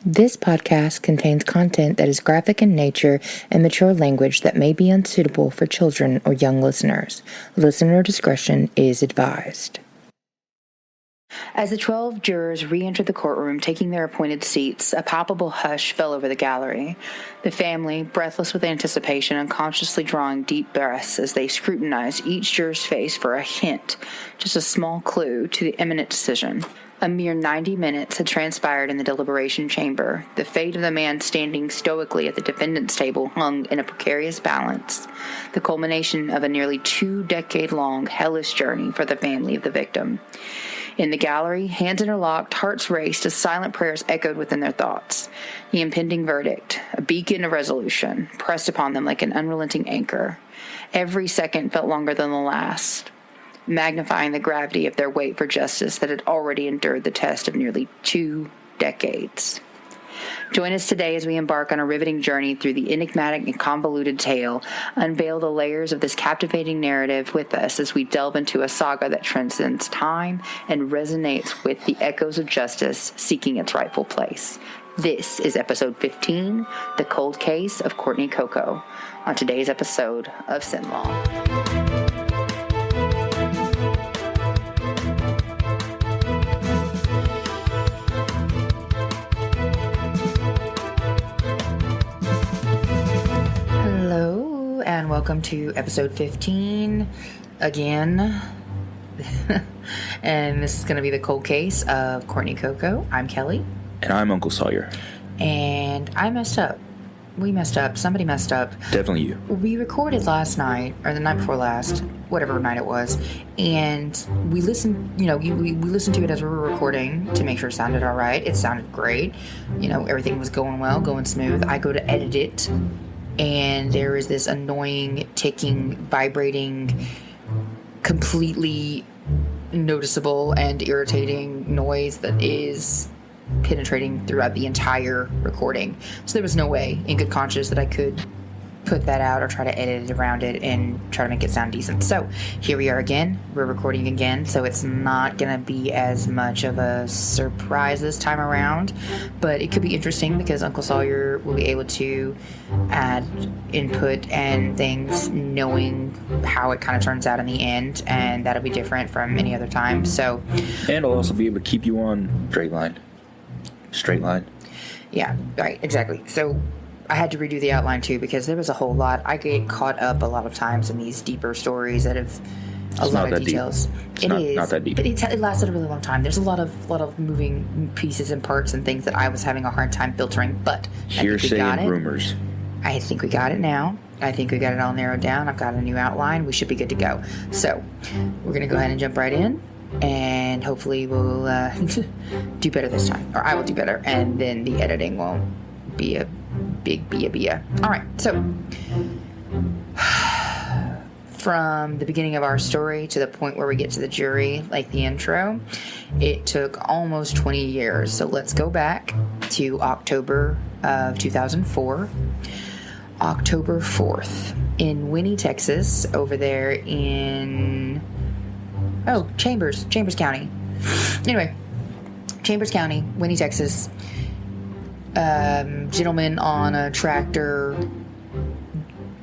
This podcast contains content that is graphic in nature and mature language that may be unsuitable for children or young listeners. Listener discretion is advised. As the 12 jurors re-entered the courtroom, taking their appointed seats, a palpable hush fell over the gallery. The family, breathless with anticipation, unconsciously drawing deep breaths as they scrutinized each juror's face for a hint, just a small clue to the imminent decision. A mere 90 minutes had transpired in the deliberation chamber. The fate of the man standing stoically at the defendant's table hung in a precarious balance, the culmination of a nearly 2-decade-long hellish journey for the family of the victim. In the gallery, hands interlocked, hearts raced as silent prayers echoed within their thoughts. The impending verdict, a beacon of resolution, pressed upon them like an unrelenting anchor. Every second felt longer than the last, magnifying the gravity of their wait for justice that had already endured the test of nearly 2 decades. Join us today as we embark on a riveting journey through the enigmatic and convoluted tale. Unveil the layers of this captivating narrative with us as we delve into a saga that transcends time and resonates with the echoes of justice seeking its rightful place. This is episode 15, The Cold Case of Courtney Coco, on today's episode of CenLAw. And welcome to episode 15 again. And this is going to be the cold case of Courtney Coco. I'm Kelly. And I'm Uncle Sawyer. And I messed up. We messed up. Somebody messed up. Definitely you. We recorded last night, or the night before last, whatever night it was, and we listened, we listened to it as we were recording to make sure it sounded all right. It sounded great. Everything was going well, going smooth. I go to edit it, and there is this annoying, ticking, vibrating, completely noticeable and irritating noise that is penetrating throughout the entire recording. So there was no way, in good conscience, that I could put that out or try to edit it around it and try to make it sound decent. So here we are again. We're recording again, so it's not going to be as much of a surprise this time around, but it could be interesting because Uncle Sawyer will be able to add input and things knowing how it kind of turns out in the end, and that'll be different from any other time. So, and I'll also be able to keep you on straight line. Yeah, right, exactly. So I had to redo the outline too because there was a whole lot. I get caught up a lot of times in these deeper stories that have a lot of details. It's not that deep. But it lasted a really long time. There's a lot of moving pieces and parts and things that I was having a hard time filtering. But hearsay and rumors. I think we got it now. I think we got it all narrowed down. I've got a new outline. We should be good to go. So we're gonna go ahead and jump right in. And hopefully we'll do better this time. Or I will do better. And then the editing won't be a big bia. All right, so from the beginning of our story to the point where we get to the jury, like the intro, it took almost 20 years. So let's go back to October of 2004. October 4th in Winnie, Texas, over there in Chambers County. Anyway, Chambers County, Winnie, Texas. Gentleman on a tractor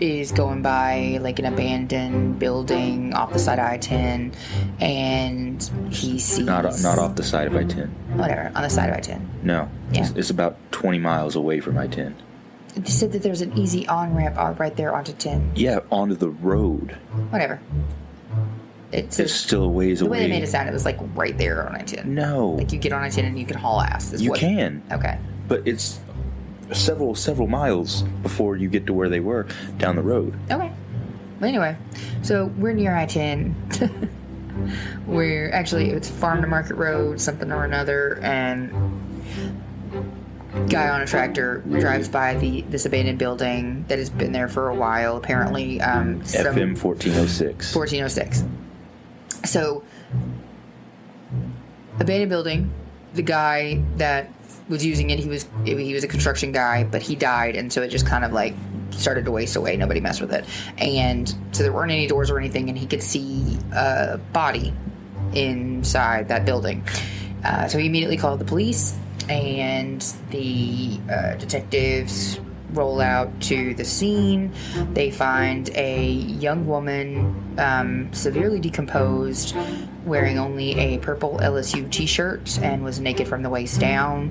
is going by like an abandoned building off the side of I-10, and he sees... Not off the side of I-10. Whatever, on the side of I-10. No, yeah. It's about 20 miles away from I-10. They said that there's an easy on-ramp right there onto 10. Yeah, onto the road. Whatever. It's still a ways away. The way they made it sound, it was like right there on I-10. No. Like you get on I-10 and you can haul ass. You can. Okay. But it's several miles before you get to where they were down the road. Okay. Well, anyway, so we're near I-10. It's Farm to Market Road, something or another, and guy on a tractor drives by this abandoned building that has been there for a while, apparently. FM 1406. 1406. So, abandoned building, the guy that was using it, he was a construction guy, but he died, and so it just kind of like started to waste away. Nobody messed with it, and so there weren't any doors or anything, and he could see a body inside that building. So he immediately called the police, and the detectives roll out to the scene. They find a young woman, severely decomposed, wearing only a purple LSU t-shirt and was naked from the waist down.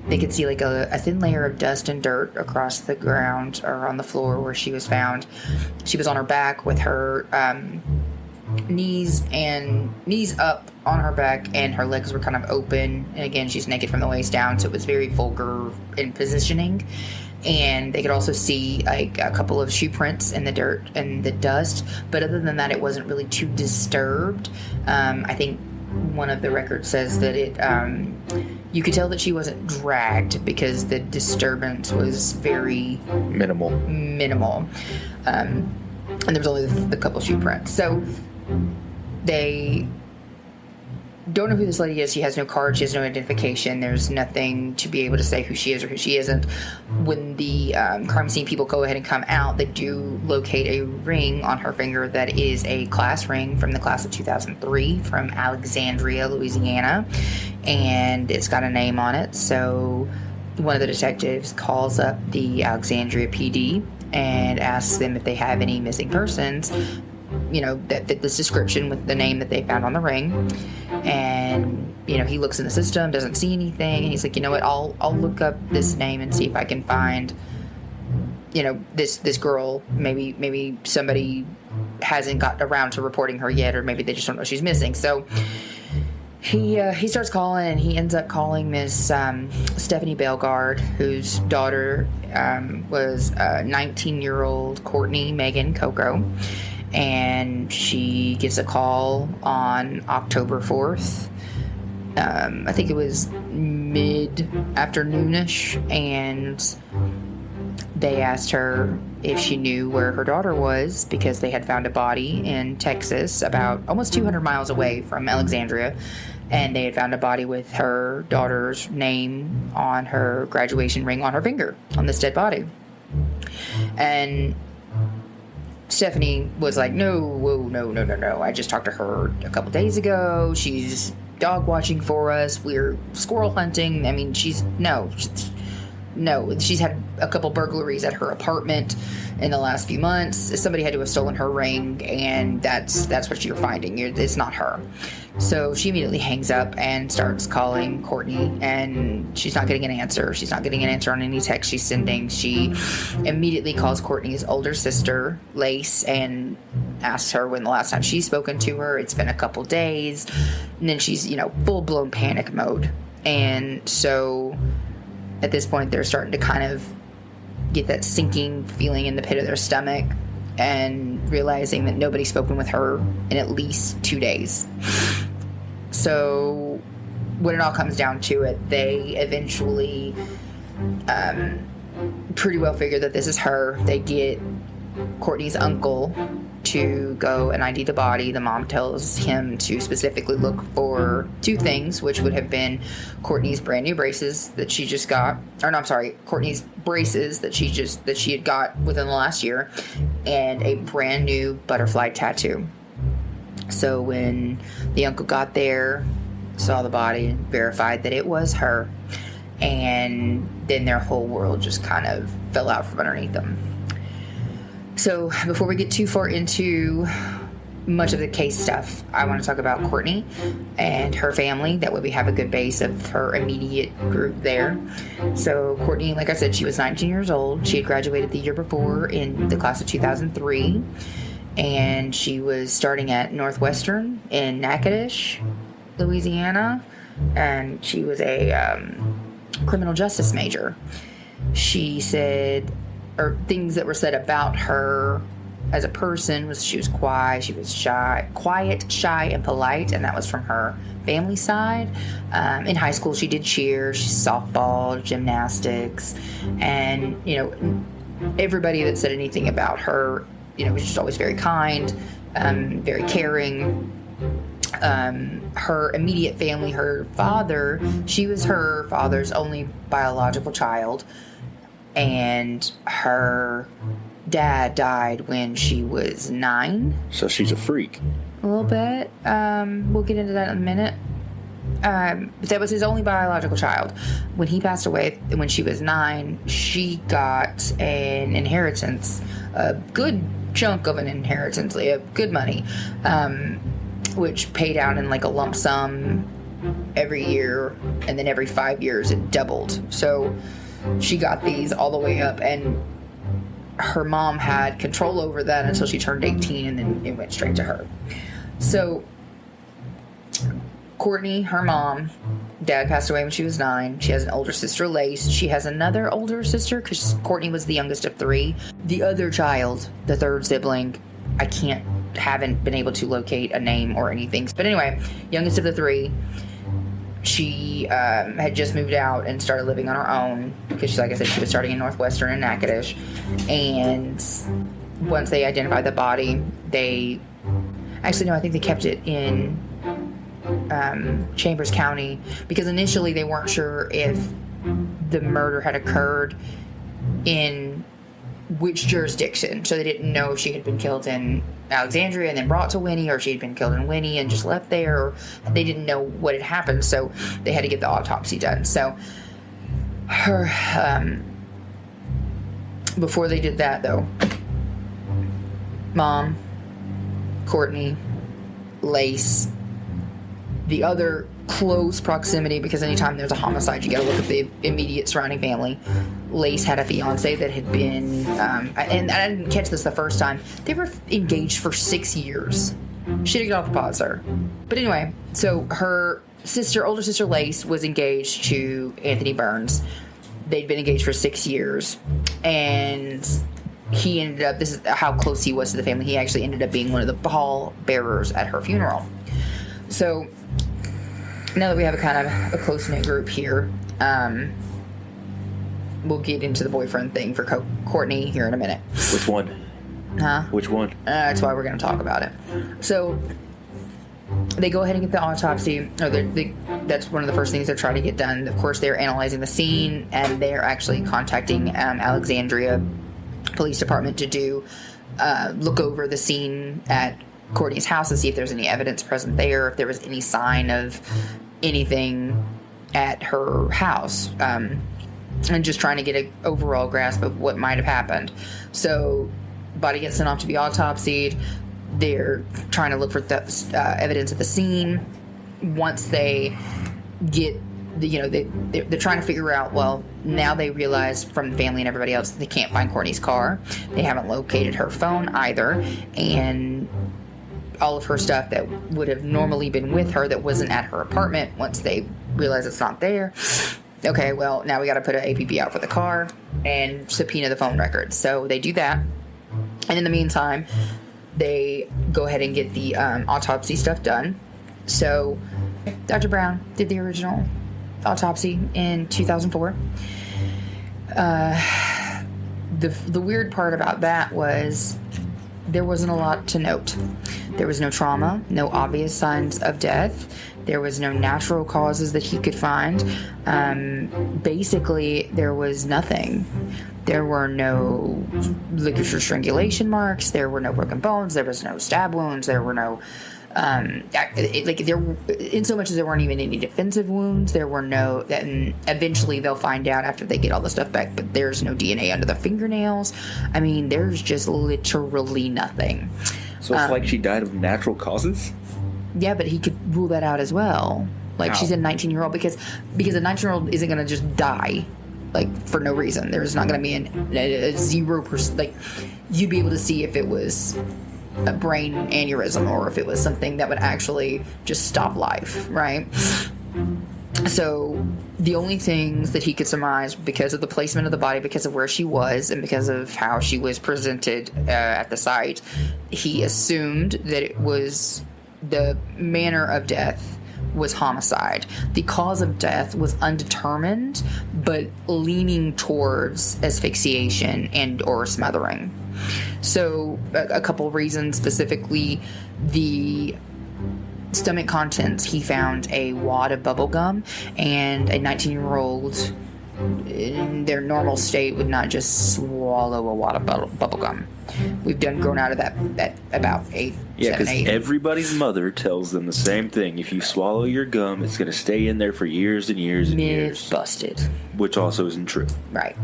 They could see like a thin layer of dust and dirt across the ground or on the floor where she was found. She was on her back with her knees up on her back, and her legs were kind of open, and again she's naked from the waist down, so it was very vulgar in positioning. And they could also see like a couple of shoe prints in the dirt and the dust, but other than that it wasn't really too disturbed. I think one of the records says that it you could tell that she wasn't dragged because the disturbance was very minimal. And there was only a couple shoe prints, so they don't know who this lady is. She has no card. She has no identification. There's nothing to be able to say who she is or who she isn't. When the crime scene people go ahead and come out, they do locate a ring on her finger that is a class ring from the class of 2003 from Alexandria, Louisiana, and it's got a name on it. So one of the detectives calls up the Alexandria PD and asks them if they have any missing persons, you know, that fit this description with the name that they found on the ring. And, you know, he looks in the system, doesn't see anything, and he's like, you know what, I'll look up this name and see if I can find, you know, this girl. Maybe somebody hasn't got around to reporting her yet, or maybe they just don't know she's missing. So he starts calling, and he ends up calling Miss Stephanie Bellegarde, whose daughter was 19-year-old Courtney Megan Coco. And she gets a call on October 4th. I think it was mid-afternoonish, and they asked her if she knew where her daughter was, because they had found a body in Texas about almost 200 miles away from Alexandria, and they had found a body with her daughter's name on her graduation ring on her finger, on this dead body. And Stephanie was like, no. I just talked to her a couple days ago. She's dog watching for us. We're squirrel hunting. I mean, she's had a couple burglaries at her apartment in the last few months. Somebody had to have stolen her ring, and that's what you're finding. It's not her. So she immediately hangs up and starts calling Courtney, and she's not getting an answer. She's not getting an answer on any text she's sending. She immediately calls Courtney's older sister, Lace, and asks her when the last time she's spoken to her. It's been a couple days. And then she's, full-blown panic mode. And so at this point, they're starting to kind of get that sinking feeling in the pit of their stomach, and realizing that nobody's spoken with her in at least 2 days. So when it all comes down to it, they eventually pretty well figure that this is her. They get Courtney's uncle to go and ID the body. The mom tells him to specifically look for two things, which would have been Courtney's brand new braces that she just got, Courtney's braces that she had got within the last year, and a brand new butterfly tattoo. So when the uncle got there, saw the body, verified that it was her, and then their whole world just kind of fell out from underneath them. So before we get too far into much of the case stuff, I want to talk about Courtney and her family. That way we have a good base of her immediate group there. So Courtney, like I said, she was 19 years old. She had graduated the year before in the class of 2003. And she was starting at Northwestern in Natchitoches, Louisiana. And she was a criminal justice major. She said, or things that were said about her as a person, was she was quiet, shy, and polite, and that was from her family side. In high school, she did cheer, softball, gymnastics, and everybody that said anything about her, was just always very kind, very caring. Her immediate family, her father, she was her father's only biological child, and her dad died when she was 9. So she's a freak. A little bit. We'll get into that in a minute. that was his only biological child. When he passed away, when she was 9, she got an inheritance, a good chunk of an inheritance, good money, which paid out in like a lump sum every year, and then every 5 years it doubled. So she got these all the way up, and her mom had control over that until she turned 18, and then it went straight to her. So Courtney, her mom, dad passed away when she was 9. She has an older sister, Lace. She has another older sister because Courtney was the youngest of 3. The other child, the third sibling, haven't been able to locate a name or anything. But anyway, youngest of the 3, she had just moved out and started living on her own because, like I said, she was starting in Northwestern and Natchitoches. And once they identified the body, I think they kept it in Chambers County because initially they weren't sure if the murder had occurred in which jurisdiction. So they didn't know if she had been killed in Alexandria and then brought to Winnie, or she had been killed in Winnie and just left there, or they didn't know what had happened. So they had to get the autopsy done. So her, before they did that though, Mom, Courtney, Lace, the other close proximity, because anytime there's a homicide, you got to look at the immediate surrounding family. Lace had a fiance that had been, and I didn't catch this the first time, they were engaged for 6 years. She didn't get off the pot, sir. But anyway, so her older sister Lace was engaged to Anthony Burns. They'd been engaged for 6 years, and he ended up, this is how close he was to the family, he actually ended up being one of the pall bearers at her funeral. So now that we have a kind of a close-knit group here, we'll get into the boyfriend thing for Courtney here in a minute. Which one? Huh? Which one? That's why we're going to talk about it. So they go ahead and get the autopsy. Or that's one of the first things they're trying to get done. Of course, they're analyzing the scene, and they're actually contacting Alexandria Police Department to look over the scene at Courtney's house and see if there's any evidence present there, if there was any sign of anything at her house, and just trying to get an overall grasp of what might have happened. So body gets sent off to be autopsied. They're trying to look for the evidence at the scene. Once they get they're trying to figure out, well, now they realize from the family and everybody else that they can't find Courtney's car. They haven't located her phone either, and all of her stuff that would have normally been with her that wasn't at her apartment, once they realize it's not there. Okay, well, now we got to put an APB out for the car and subpoena the phone records. So they do that. And in the meantime, they go ahead and get the autopsy stuff done. So Dr. Brown did the original autopsy in 2004. The weird part about that was there wasn't a lot to note. There was no trauma, no obvious signs of death. There was no natural causes that he could find. Basically, there was nothing. There were no ligature strangulation marks. There were no broken bones. There was no stab wounds. There were no, in so much as there weren't even any defensive wounds. There were no, and eventually they'll find out after they get all the stuff back, but there's no DNA under the fingernails. I mean, there's just literally nothing. So it's like she died of natural causes? Yeah, but he could rule that out as well. Like, she's a 19-year-old, because a 19-year-old isn't going to just die, like, for no reason. There's not going to be a 0%, like, you'd be able to see if it was a brain aneurysm or if it was something that would actually just stop life, right? So the only things that he could surmise, because of the placement of the body, because of where she was, and because of how she was presented at the site, he assumed that it was the manner of death was homicide. The cause of death was undetermined, but leaning towards asphyxiation and or smothering. So a couple of reasons, specifically the stomach contents. He found a wad of bubble gum and a 19-year-old in their normal state would not just swallow a wad of bubble gum. We've grown out of that at about 8, Yeah, 7, because 8. everybody's mother tells them the same thing. If you swallow your gum, it's going to stay in there for years and years and Myth years. busted. Which also isn't true. Right.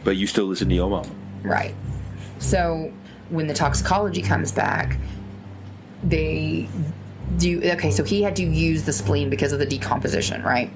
But you still listen to your mama. Right. So when the toxicology comes back, they do... Okay, so he had to use the spleen because of the decomposition, right?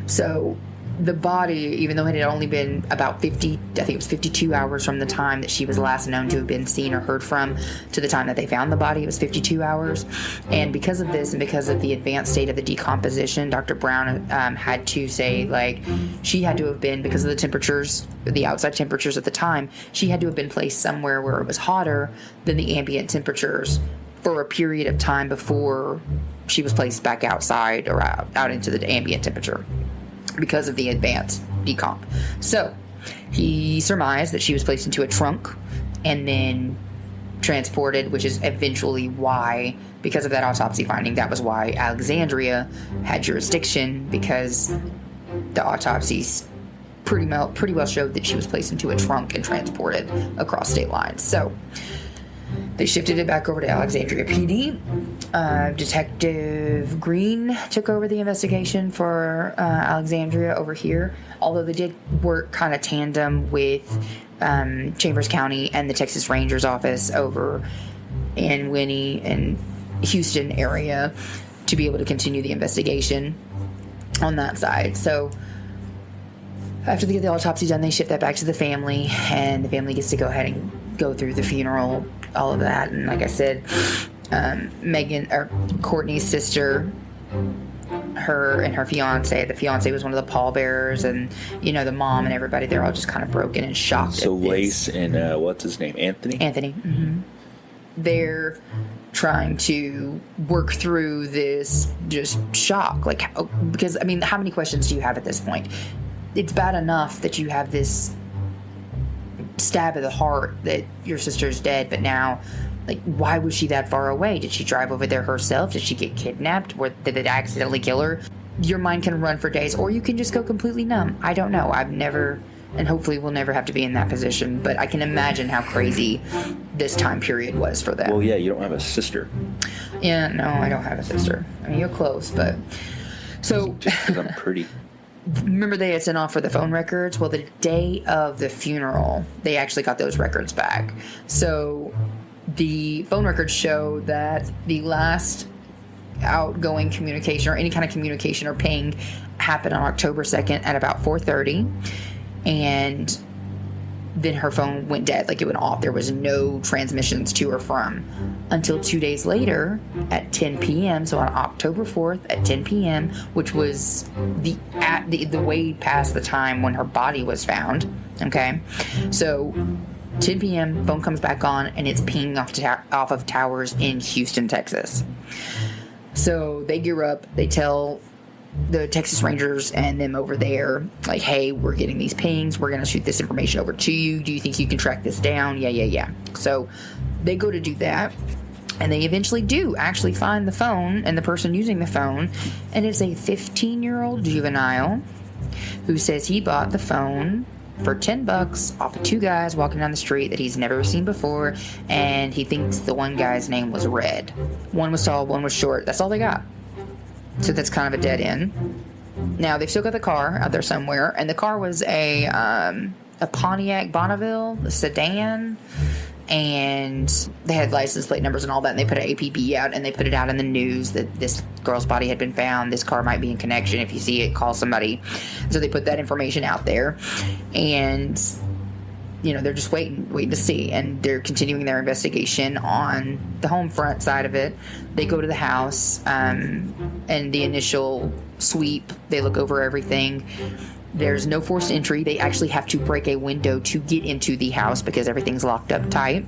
So the body, even though it had only been about 50, I think it was 52 hours from the time that she was last known to have been seen or heard from to the time that they found the body, it was 52 hours. And because of this and because of the advanced state of the decomposition, Dr. Brown had to say, like, she had to have been, because of the temperatures, the outside temperatures at the time, she had to have been placed somewhere where it was hotter than the ambient temperatures for a period of time before she was placed back outside or out into the ambient temperature, because of the advanced decomp. So he surmised that she was placed into a trunk and then transported, which is eventually why, because of that autopsy finding, that was why Alexandria had jurisdiction, because the autopsies pretty well showed that she was placed into a trunk and transported across state lines. So they shifted it back over to Alexandria PD. Detective Green took over the investigation for Alexandria over here, although they did work kind of tandem with Chambers County and the Texas Rangers office over in Winnie and Houston area to be able to continue the investigation on that side. So after they get the autopsy done, they ship that back to the family, and the family gets to go ahead and go through the funeral, all of that. And like I said, Courtney's sister, her and her fiance, the fiance was one of the pallbearers, and the mom and everybody, they're all just kind of broken and shocked. So Lace and what's his name, Anthony? Mm-hmm. They're trying to work through this just shock, because how many questions do you have at this point? It's bad enough that you have this stab of the heart that your sister's dead, but now, why was she that far away? Did she drive over there herself? Did she get kidnapped? Did it accidentally kill her? Your mind can run for days, or you can just go completely numb. I don't know. I've never, and hopefully we'll never have to be in that position, but I can imagine how crazy this time period was for them. Well, yeah, you don't have a sister. Yeah, no, I don't have a sister. You're close, but... So... Just because I'm pretty. Remember they had sent off for the phone records? Well, the day of the funeral, they actually got those records back. So the phone records show that the last outgoing communication or any kind of communication or ping happened on October 2nd at about 4:30. And then her phone went dead, it went off. There was no transmissions to or from until 2 days later at 10 p.m. So on October 4th at 10 p.m., which was the way past the time when her body was found. Okay, so 10 p.m. phone comes back on and it's pinging off of towers in Houston, Texas. So they gear up. They tell the Texas Rangers and them over there, hey, we're getting these pings. We're going to shoot this information over to you. Do you think you can track this down? Yeah. So they go to do that, and they eventually do actually find the phone and the person using the phone, and it's a 15-year-old juvenile who says he bought the phone for $10 off of 2 guys walking down the street that he's never seen before, and he thinks the one guy's name was Red. One was tall, one was short. That's all they got. So that's kind of a dead end. Now, they've still got the car out there somewhere, and the car was a Pontiac Bonneville, a sedan, and they had license plate numbers and all that, and they put an APB out, and they put it out in the news that this girl's body had been found. This car might be in connection. If you see it, call somebody. So they put that information out there, and they're just waiting to see, and they're continuing their investigation on the home front side of it. They go to the house, and the initial sweep, they look over everything. There's no forced entry. They actually have to break a window to get into the house because everyththing's locked up tight.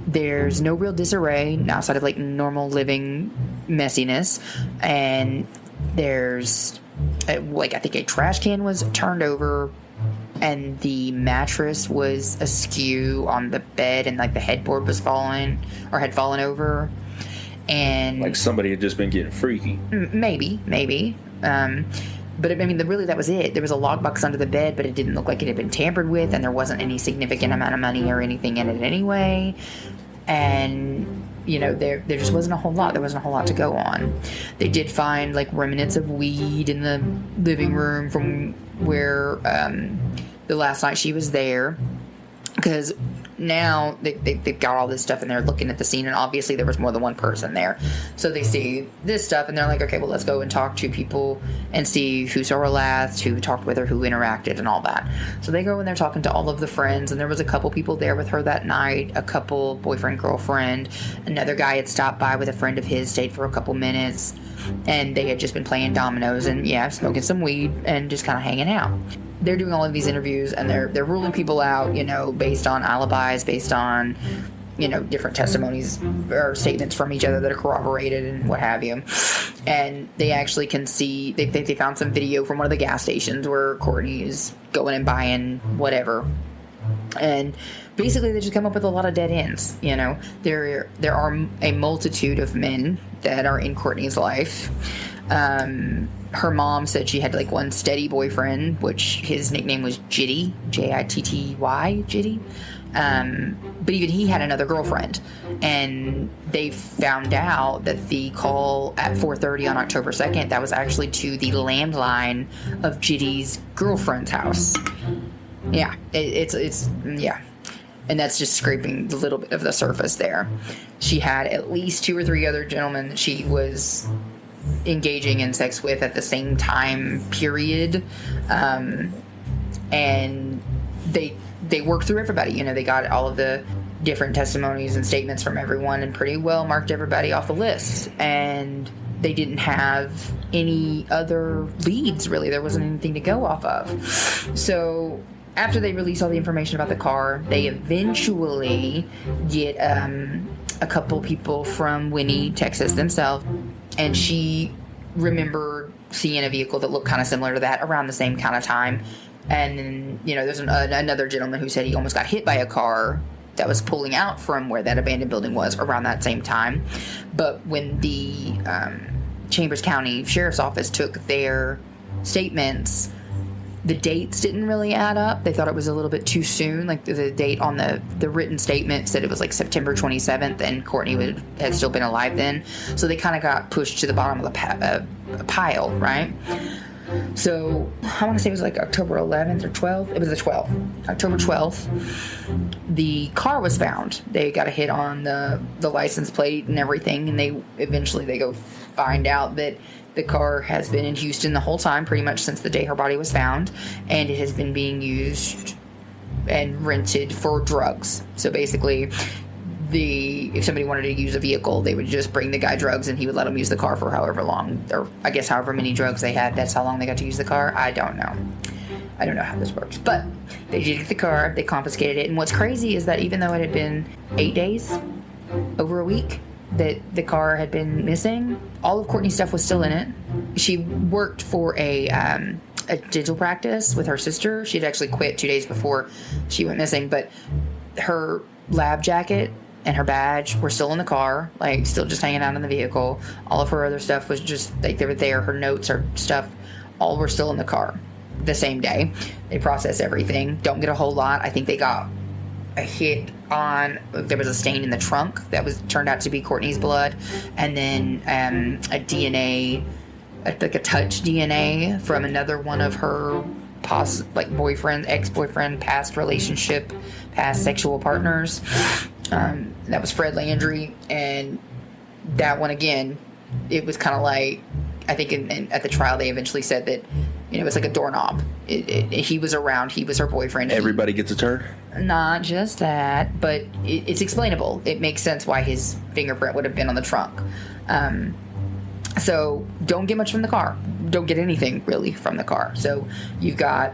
There's no real disarray outside of normal living messiness, and there's I think a trash can was turned over, and the mattress was askew on the bed, and the headboard was had fallen over, and somebody had just been getting freaky. Maybe. But, I mean, really, that was it. There was a lockbox under the bed, but it didn't look like it had been tampered with, and there wasn't any significant amount of money or anything in it anyway. And, you know, there just wasn't a whole lot. There wasn't a whole lot to go on. They did find, like, remnants of weed in the living room from where the last night she was there. Because now they've got all this stuff and they're looking at the scene, and obviously there was more than one person there. So they see this stuff and they're like, okay, well, let's go and talk to people and see who saw her last, who talked with her, who interacted, and all that. So they go and they're talking to all of the friends, and there was a couple people there with her that night, a couple, boyfriend, girlfriend. Another guy had stopped by with a friend of his, stayed for a couple minutes, and they had just been playing dominoes and, smoking some weed and just kind of hanging out. They're doing all of these interviews, and they're ruling people out, you know, based on alibis, based on, you know, different testimonies or statements from each other that are corroborated and what have you. And they actually can see, they think they found some video from one of the gas stations where Courtney is going and buying whatever. And basically they just come up with a lot of dead ends, you know. There are a multitude of men that are in Courtney's life. Her mom said she had like one steady boyfriend, which his nickname was Jitty, Jitty, Jitty. But even he had another girlfriend, and they found out that the call at 4:30 on October 2nd, that was actually to the landline of Jitty's girlfriend's house. Yeah, it's and that's just scraping a little bit of the surface there. She had at least 2 or 3 other gentlemen that she was engaging in sex with at the same time period, and they worked through everybody. You know, they got all of the different testimonies and statements from everyone and pretty well marked everybody off the list, and they didn't have any other leads, really. There wasn't anything to go off of. So after they release all the information about the car, they eventually get a couple people from Winnie, Texas themselves, and she remembered seeing a vehicle that looked kind of similar to that around the same kind of time. And then, you know, there's another gentleman who said he almost got hit by a car that was pulling out from where that abandoned building was around that same time. But when the Chambers County Sheriff's Office took their statements, the dates didn't really add up. They thought it was a little bit too soon. Like the date on the written statement said it was like September 27th, and Courtney had still been alive then. So they kind of got pushed to the bottom of the pile, right? So I want to say it was like October 11th or 12th. It was the 12th. October 12th. The car was found. They got a hit on the license plate and everything, and they go find out that the car has been in Houston the whole time, pretty much since the day her body was found, and it has been being used and rented for drugs. So basically, if somebody wanted to use a vehicle, they would just bring the guy drugs, and he would let them use the car for however long, or I guess however many drugs they had. That's how long they got to use the car. I don't know how this works. But they did get the car, they confiscated it, and what's crazy is that even though it had been 8 days, over a week, that the car had been missing, all of Courtney's stuff was still in it. She worked for a dental practice with her sister. She had actually quit 2 days before she went missing, but her lab jacket and her badge were still in the car, like still just hanging out in the vehicle. All of her other stuff was just like they were there. Her notes, her stuff, all were still in the car the same day. They processed everything. Don't get a whole lot. I think they got a hit on, there was a stain in the trunk that turned out to be Courtney's blood, and then a DNA, like a touch DNA from another one of her ex-boyfriend, past relationship, past sexual partners. That was Fred Landry, and that one again, it was kind of like, I think at the trial they eventually said that, you know, it's like a doorknob. He was around. He was her boyfriend. Everybody gets a turn? Not just that, but it's explainable. It makes sense why his fingerprint would have been on the trunk. So don't get much from the car. Don't get anything really from the car. So you've got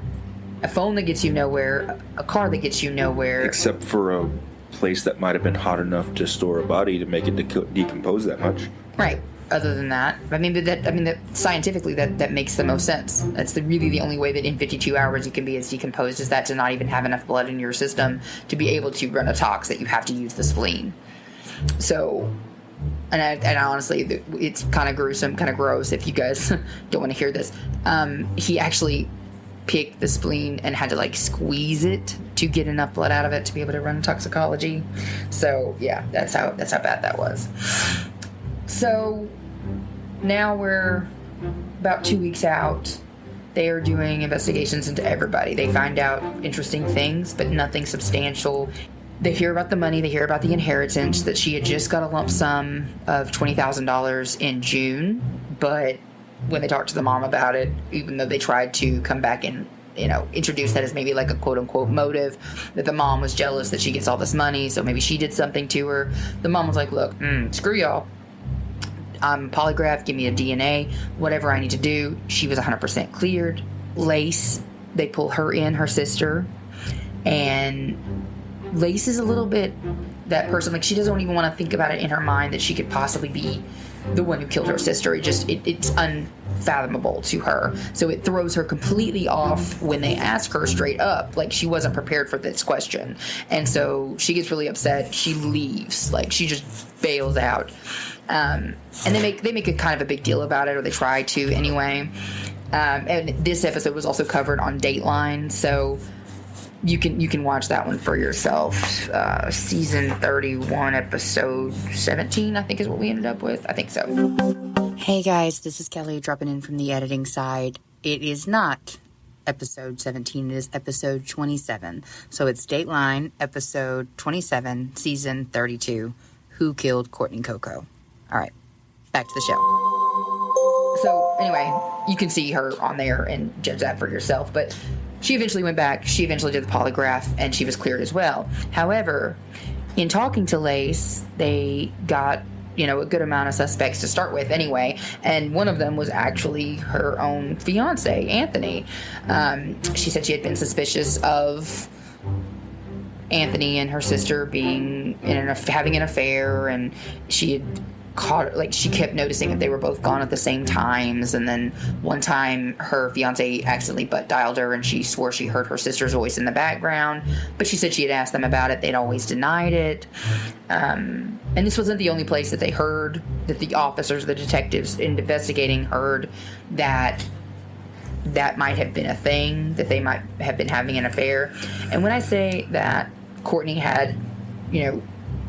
a phone that gets you nowhere, a car that gets you nowhere. Except for a place that might have been hot enough to store a body to make it decompose that much. Right. Other than that, that scientifically that makes the most sense. That's really the only way that in 52 hours you can be as decomposed as that, to not even have enough blood in your system to be able to run a tox that you have to use the spleen. So and honestly, it's kind of gruesome, kind of gross if you guys don't want to hear this. He actually picked the spleen and had to like squeeze it to get enough blood out of it to be able to run toxicology. So yeah, that's how bad that was. So now we're about 2 weeks out. They are doing investigations into everybody. They find out interesting things, but nothing substantial. They hear about the money. They hear about the inheritance, that she had just got a lump sum of $20,000 in June. But when they talked to the mom about it, even though they tried to come back and, introduce that as maybe like a quote-unquote motive, that the mom was jealous that she gets all this money, so maybe she did something to her. The mom was like, look, screw y'all. I'm polygraph, give me a DNA, whatever I need to do. She was 100% cleared. Lace, they pull her in, her sister, and Lace is a little bit that person, like she doesn't even want to think about it in her mind that she could possibly be the one who killed her sister. It's unfathomable to her. So it throws her completely off when they ask her straight up. Like, she wasn't prepared for this question. And so she gets really upset. She leaves. Like, she just bails out. And they make a kind of a big deal about it, or they try to anyway. And this episode was also covered on Dateline, so you can watch that one for yourself. Season 31, episode 17, I think is what we ended up with. I think so. Hey guys, this is Kelly dropping in from the editing side. It is not episode 17, it is episode 27. So it's Dateline, episode 27, season 32, Who Killed Courtney Coco. All right, back to the show. So anyway, you can see her on there and judge that for yourself. But she eventually went back. She eventually did the polygraph, and she was cleared as well. However, in talking to Lace, they got, a good amount of suspects to start with anyway. And one of them was actually her own fiance, Anthony. She said she had been suspicious of Anthony and her sister being having an affair, and she had she kept noticing that they were both gone at the same times. And then one time her fiance accidentally butt dialed her, and she swore she heard her sister's voice in the background, but she said she had asked them about it. They'd always denied it. And this wasn't the only place that they heard, that the officers, the detectives investigating heard that might have been a thing, that they might have been having an affair. And when I say that Courtney had,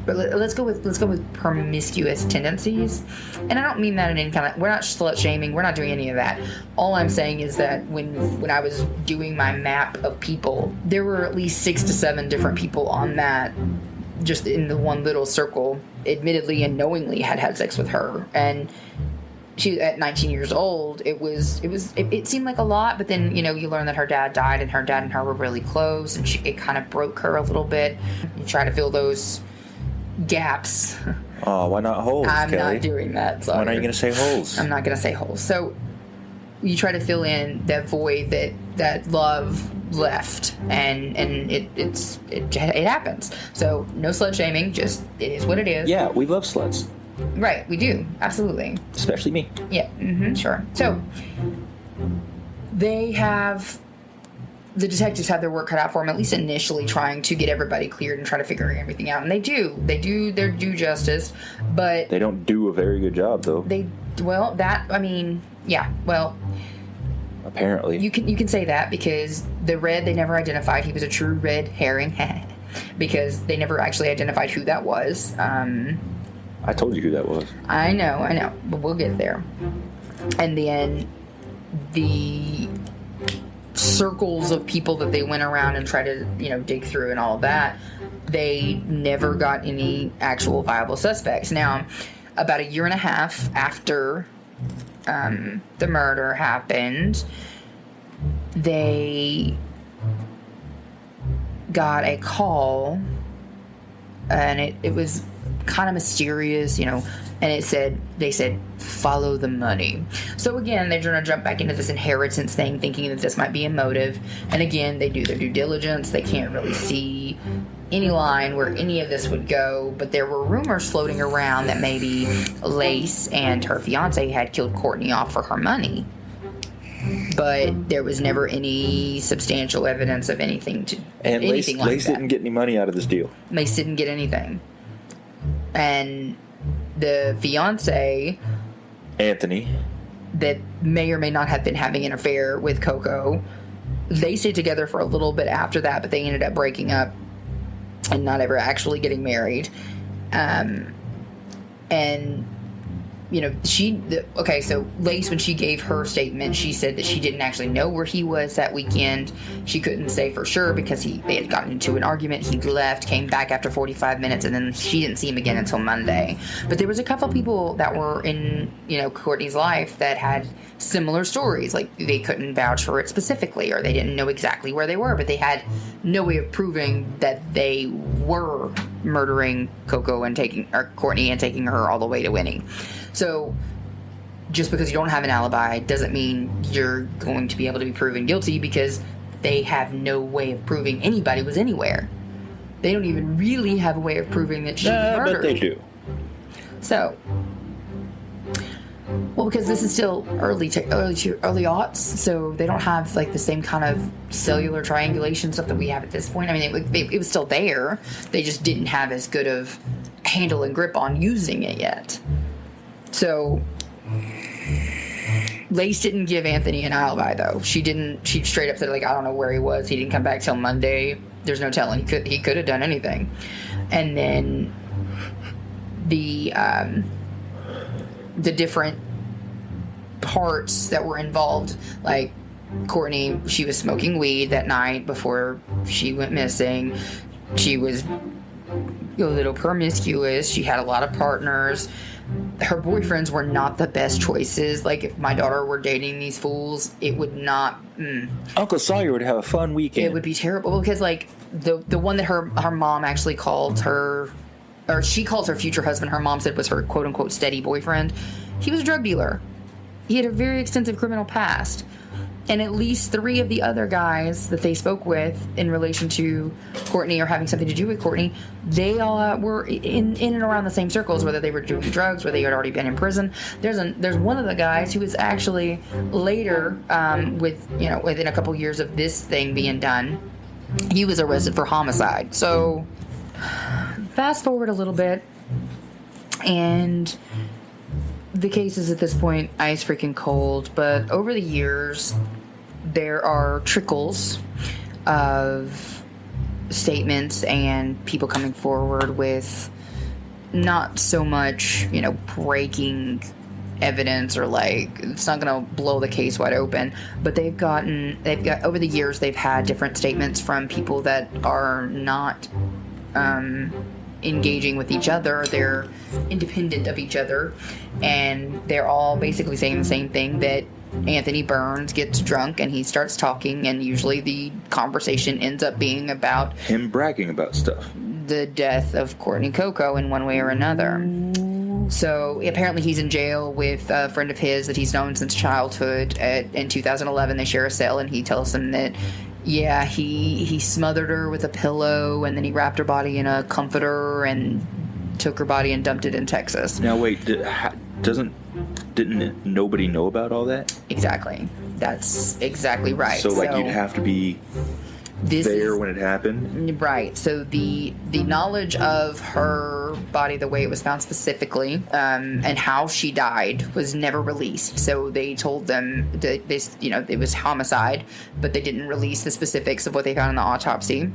but let's go with promiscuous tendencies, and I don't mean that in any kind of, we're not slut shaming, we're not doing any of that. All I'm saying is that when I was doing my map of people, there were at least 6 to 7 different people on that, just in the one little circle, admittedly and knowingly had sex with her. And she, at 19 years old, it seemed like a lot, but then, you learn that her dad died, and her dad and her were really close, and it kind of broke her a little bit. You try to fill those gaps. Oh, why not holes, I'm Kelly? not doing that. Sorry. When are you going to say holes? I'm not going to say holes. So you try to fill in that void that love left, and it happens. So no slut shaming, just it is what it is. Yeah, we love sluts. Right, we do, absolutely. Especially me. Yeah, sure. So the detectives have their work cut out for them, at least initially, trying to get everybody cleared and try to figure everything out. And they do their due justice, but they don't do a very good job, though. Apparently. You can say that, because the red, they never identified. He was a true red herring, because they never actually identified who that was. I told you who that was. I know, but we'll get there. And then the circles of people that they went around and tried to, dig through and all of that, they never got any actual viable suspects. Now, about a year and a half after the murder happened, they got a call, and it was kind of mysterious, and they said, follow the money. So again, they're going to jump back into this inheritance thing, thinking that this might be a motive. And again, they do their due diligence. They can't really see any line where any of this would go, but there were rumors floating around that maybe Lace and her fiance had killed Courtney off for her money. But there was never any substantial evidence of anything Lace like that. Lace didn't get any money out of this deal. Lace didn't get anything. And the fiance, Anthony, that may or may not have been having an affair with Coco. They stayed together for a little bit after that, but they ended up breaking up and not ever actually getting married. And, you know, so Lace, when she gave her statement, she said that she didn't actually know where he was that weekend. She couldn't say for sure because they had gotten into an argument. He left, came back after 45 minutes, and then she didn't see him again until Monday. But there was a couple people that were in, you know, Courtney's life that had similar stories. Like, they couldn't vouch for it specifically, or they didn't know exactly where they were, but they had no way of proving that they were murdering Courtney and taking her all the way to Winnie. So just because you don't have an alibi doesn't mean you're going to be able to be proven guilty, because they have no way of proving anybody was anywhere. They don't even really have a way of proving that she was murdered. But they do. So, well, because this is still early aughts, so they don't have like the same kind of cellular triangulation stuff that we have at this point. I mean, it was still there. They just didn't have as good of handle and grip on using it yet. So, Lace didn't give Anthony an alibi, though. She straight up said, like, I don't know where he was. He didn't come back till Monday. There's no telling. He could have done anything. And then the different parts that were involved, like Courtney, she was smoking weed that night before she went missing. She was a little promiscuous. She had a lot of partners. Her boyfriends were not the best choices. Like, if my daughter were dating these fools, it would not... Uncle Sawyer would have a fun weekend. It would be terrible, because, like, the one that her mom actually called her... Or she called her future husband, her mom said was her quote-unquote steady boyfriend. He was a drug dealer. He had a very extensive criminal past. And at least 3 of the other guys that they spoke with in relation to Courtney, or having something to do with Courtney, they all were in and around the same circles, whether they were doing drugs, whether they had already been in prison. There's one of the guys who was actually later, within a couple years of this thing being done, he was arrested for homicide. So, fast forward a little bit, and the case is at this point ice freaking cold, but over the years there are trickles of statements and people coming forward with not so much, breaking evidence, or like, it's not going to blow the case wide open, but they've got over the years, they've had different statements from people that are not engaging with each other. They're independent of each other, and they're all basically saying the same thing, that Anthony Burns gets drunk and he starts talking, and usually the conversation ends up being about him bragging about stuff, the death of Courtney Coco in one way or another. So apparently he's in jail with a friend of his that he's known since childhood. In 2011 they share a cell, and he tells him that he smothered her with a pillow, and then he wrapped her body in a comforter and took her body and dumped it in Texas. Now wait, didn't nobody know about all that? Exactly. That's exactly right. So you'd have to be there when it happened? Right. So the knowledge of her body, the way it was found specifically, and how she died was never released. So they told them that it was homicide, but they didn't release the specifics of what they found in the autopsy,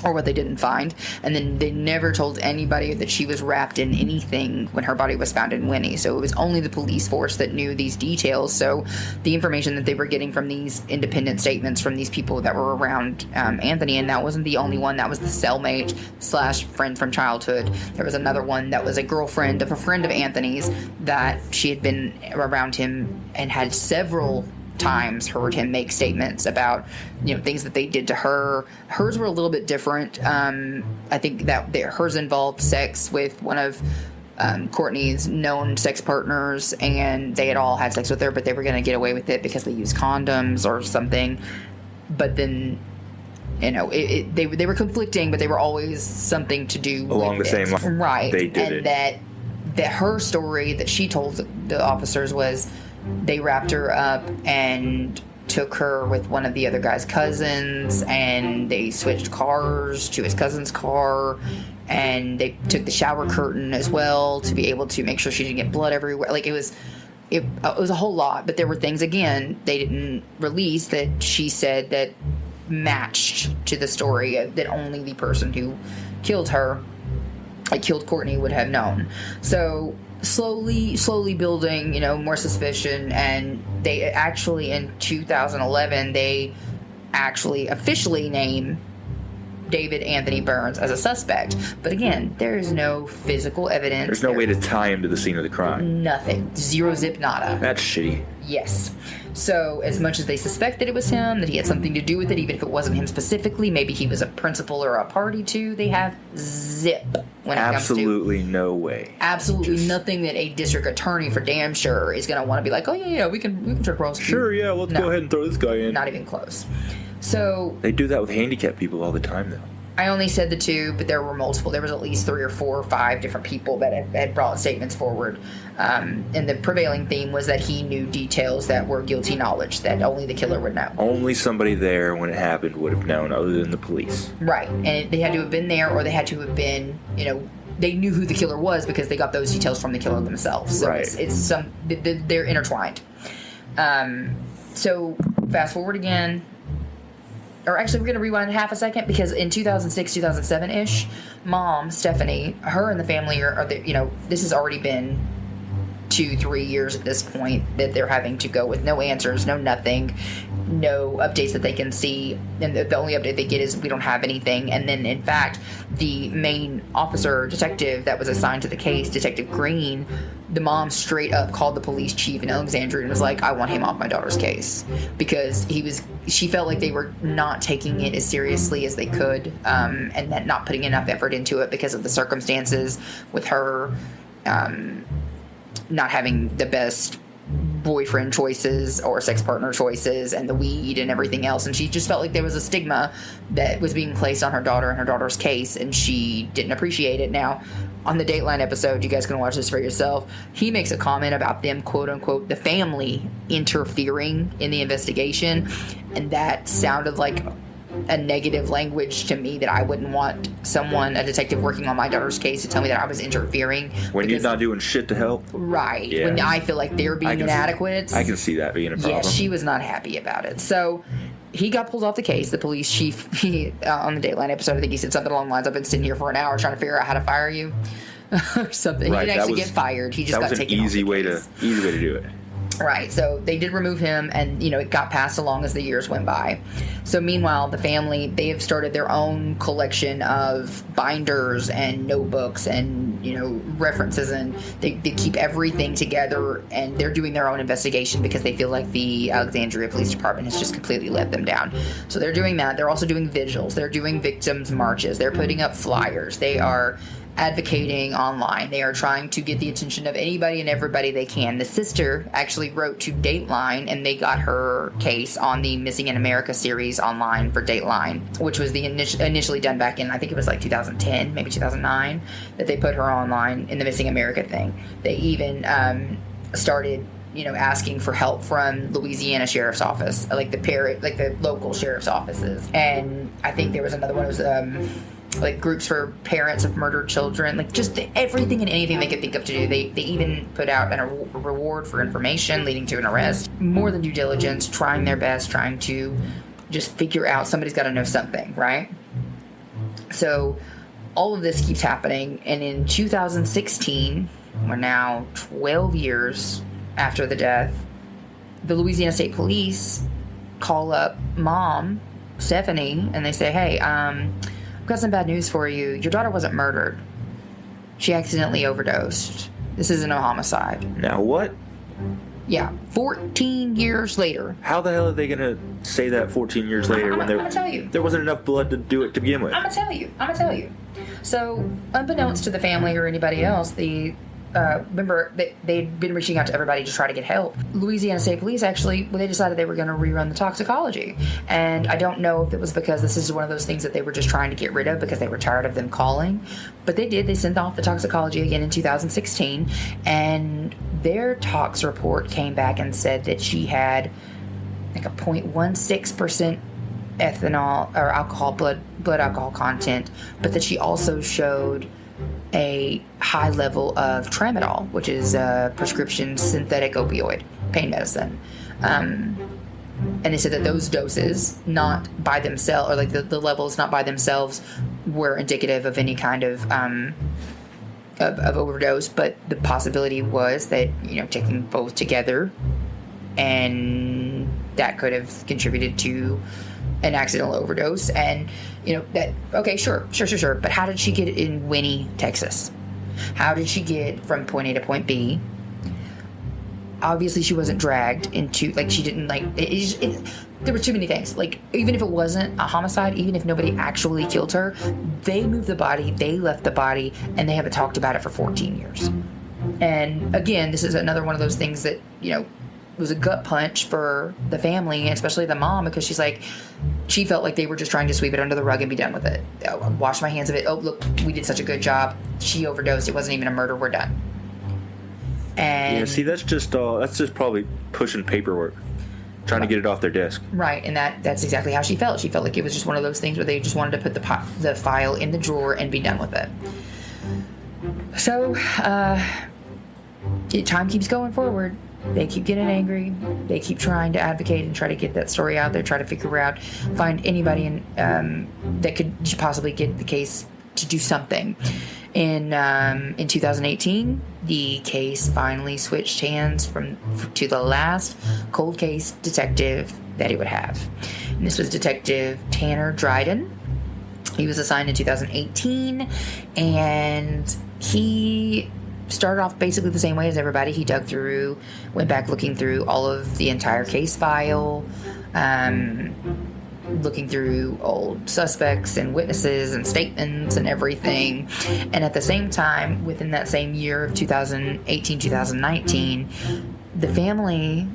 or what they didn't find. And then they never told anybody that she was wrapped in anything when her body was found in Winnie. So it was only the police force that knew these details. So the information that they were getting from these independent statements from these people that were around Anthony, and that wasn't the only one. That was the cellmate / friend from childhood. There was another one that was a girlfriend of a friend of Anthony's, that she had been around him and had several times heard him make statements about things that they did to her. Hers were a little bit different. I think that hers involved sex with one of Courtney's known sex partners, and they had all had sex with her, but they were going to get away with it because they used condoms or something. But then they were conflicting, but they were always something to do along with the same line. Right. They did and it. that her story that she told the officers was, they wrapped her up and took her with one of the other guy's cousins, and they switched cars to his cousin's car, and they took the shower curtain as well to be able to make sure she didn't get blood everywhere. Like, it was a whole lot, but there were things, again, they didn't release that she said that matched to the story that only the person who killed her, like killed Courtney, would have known. So slowly building, more suspicion, and they actually, in 2011, they actually officially name David Anthony Burns as a suspect. But again, there is no physical evidence. There's no way to tie him to the scene of the crime. Nothing. Zero zip nada. That's shitty. Yes. So as much as they suspected it was him, that he had something to do with it, even if it wasn't him specifically, maybe he was a principal or a party to, they have zip when it comes to... Absolutely no way. Absolutely nothing that a district attorney for damn sure is going to want to be like, oh yeah, we can try to prosecute. Sure, yeah, let's go ahead and throw this guy in. Not even close. So... They do that with handicapped people all the time, though. I only said the two, but there were multiple. There was at least 3 or 4 or 5 different people that had brought statements forward. And the prevailing theme was that he knew details that were guilty knowledge that only the killer would know. Only somebody there when it happened would have known, other than the police. Right. And they had to have been there, or they had to have been, they knew who the killer was because they got those details from the killer themselves. So right. They're intertwined. So fast forward again. Or actually, we're going to rewind half a second, because in 2006, 2007-ish, Mom, Stephanie, her and the family this has already been 2-3 years at this point that they're having to go with no answers, no nothing, no updates that they can see. And the only update they get is we don't have anything. And then, in fact, the main detective that was assigned to the case, Detective Green, the mom straight up called the police chief in Alexandria and was like, I want him off my daughter's case, because she felt like they were not taking it as seriously as they could, and that not putting enough effort into it because of the circumstances with her not having the best boyfriend choices or sex partner choices and the weed and everything else. And she just felt like there was a stigma that was being placed on her daughter and her daughter's case, and she didn't appreciate it. Now, on the Dateline episode, you guys can watch this for yourself, he makes a comment about them, quote unquote, the family interfering in the investigation, and that sounded like a negative language to me that I wouldn't want a detective working on my daughter's case, to tell me that I was interfering. When you're not doing shit to help? Right. Yeah. When I feel like they're being inadequate. I can see that being a problem. Yeah, she was not happy about it. So he got pulled off the case. The police chief, on the Dateline episode, I think he said something along the lines, I've been sitting here for an hour trying to figure out how to fire you. Or something. Right, He didn't actually get fired. He just got taken off the case. Easy way to do it. Right, so they did remove him, and, it got passed along as the years went by. So meanwhile, the family, they have started their own collection of binders and notebooks and, references, and they keep everything together, and they're doing their own investigation because they feel like the Alexandria Police Department has just completely let them down. So they're doing that. They're also doing vigils. They're doing victims' marches. They're putting up flyers. They are advocating online. They are trying to get the attention of anybody and everybody they can. The sister actually wrote to Dateline, and they got her case on the Missing in America series online for Dateline, which was the initially done back in, I think it was like 2010, maybe 2009, that they put her online in the Missing America thing. They even started asking for help from Louisiana Sheriff's Office, like the local sheriff's offices. And I think there was another one, it was like groups for parents of murdered children, like just everything and anything they could think of to do. They even put out a reward for information leading to an arrest. More than due diligence, trying their best, trying to just figure out, somebody's got to know something, right? So all of this keeps happening, and in 2016, we're now 12 years after the death, the Louisiana State Police call up Mom, Stephanie, and they say, hey, I've got some bad news for you. Your daughter wasn't murdered. She accidentally overdosed. This isn't a homicide. Now what? Yeah, 14 years later. How the hell are they going to say that 14 years later when I'm gonna tell you. There wasn't enough blood to do it to begin with? I'm going to tell you. So, unbeknownst to the family or anybody else, remember, they'd been reaching out to everybody to try to get help. Louisiana State Police they decided they were going to rerun the toxicology. And I don't know if it was because this is one of those things that they were just trying to get rid of because they were tired of them calling. But they did. They sent off the toxicology again in 2016. And their tox report came back and said that she had like a 0.16% ethanol or alcohol, blood alcohol content, but that she also showed a high level of tramadol, which is a prescription synthetic opioid pain medicine. And they said that those doses, not by themselves, or like the levels not by themselves, were indicative of any kind of overdose, but the possibility was that, taking both together, and that could have contributed to an accidental overdose. And that, okay, sure, but how did she get in Winnie, Texas? How did she get from point A to point B? Obviously she wasn't dragged into, like, she didn't, like, there were too many things. Like, even if it wasn't a homicide, even if nobody actually killed her, they moved the body, they left the body, and they haven't talked about it for 14 years. And again, this is another one of those things that, was a gut punch for the family, and especially the mom, because she's like, she felt like they were just trying to sweep it under the rug and be done with it. Wash my hands of it. Oh, look, we did such a good job. She overdosed. It wasn't even a murder. We're done. And yeah, see, that's just probably pushing paperwork, trying to get it off their desk. Right, and that's exactly how she felt. She felt like it was just one of those things where they just wanted to put the file in the drawer and be done with it. So, time keeps going forward. They keep getting angry. They keep trying to advocate and try to get that story out there, try to figure out, find anybody that could possibly get the case to do something. In 2018, the case finally switched hands to the last cold case detective that he would have. And this was Detective Tanner Dryden. He was assigned in 2018, and he started off basically the same way as everybody. He went back looking through all of the entire case file, looking through old suspects and witnesses and statements and everything. And at the same time, within that same year of 2018, 2019, the family,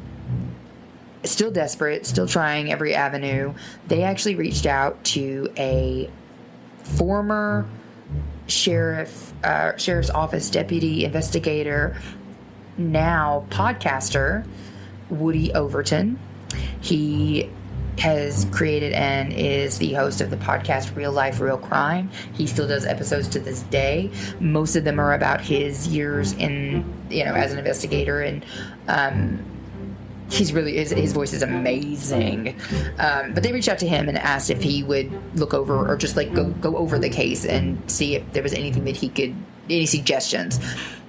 still desperate, still trying every avenue, they actually reached out to a former sheriff's office deputy investigator, now podcaster, Woody Overton. He has created and is the host of the podcast Real Life, Real Crime. He still does episodes to this day. Most of them are about his years in, as an investigator, and he's really, his voice is amazing. But they reached out to him and asked if he would look over, or just like go over the case and see if there was anything that he could, any suggestions.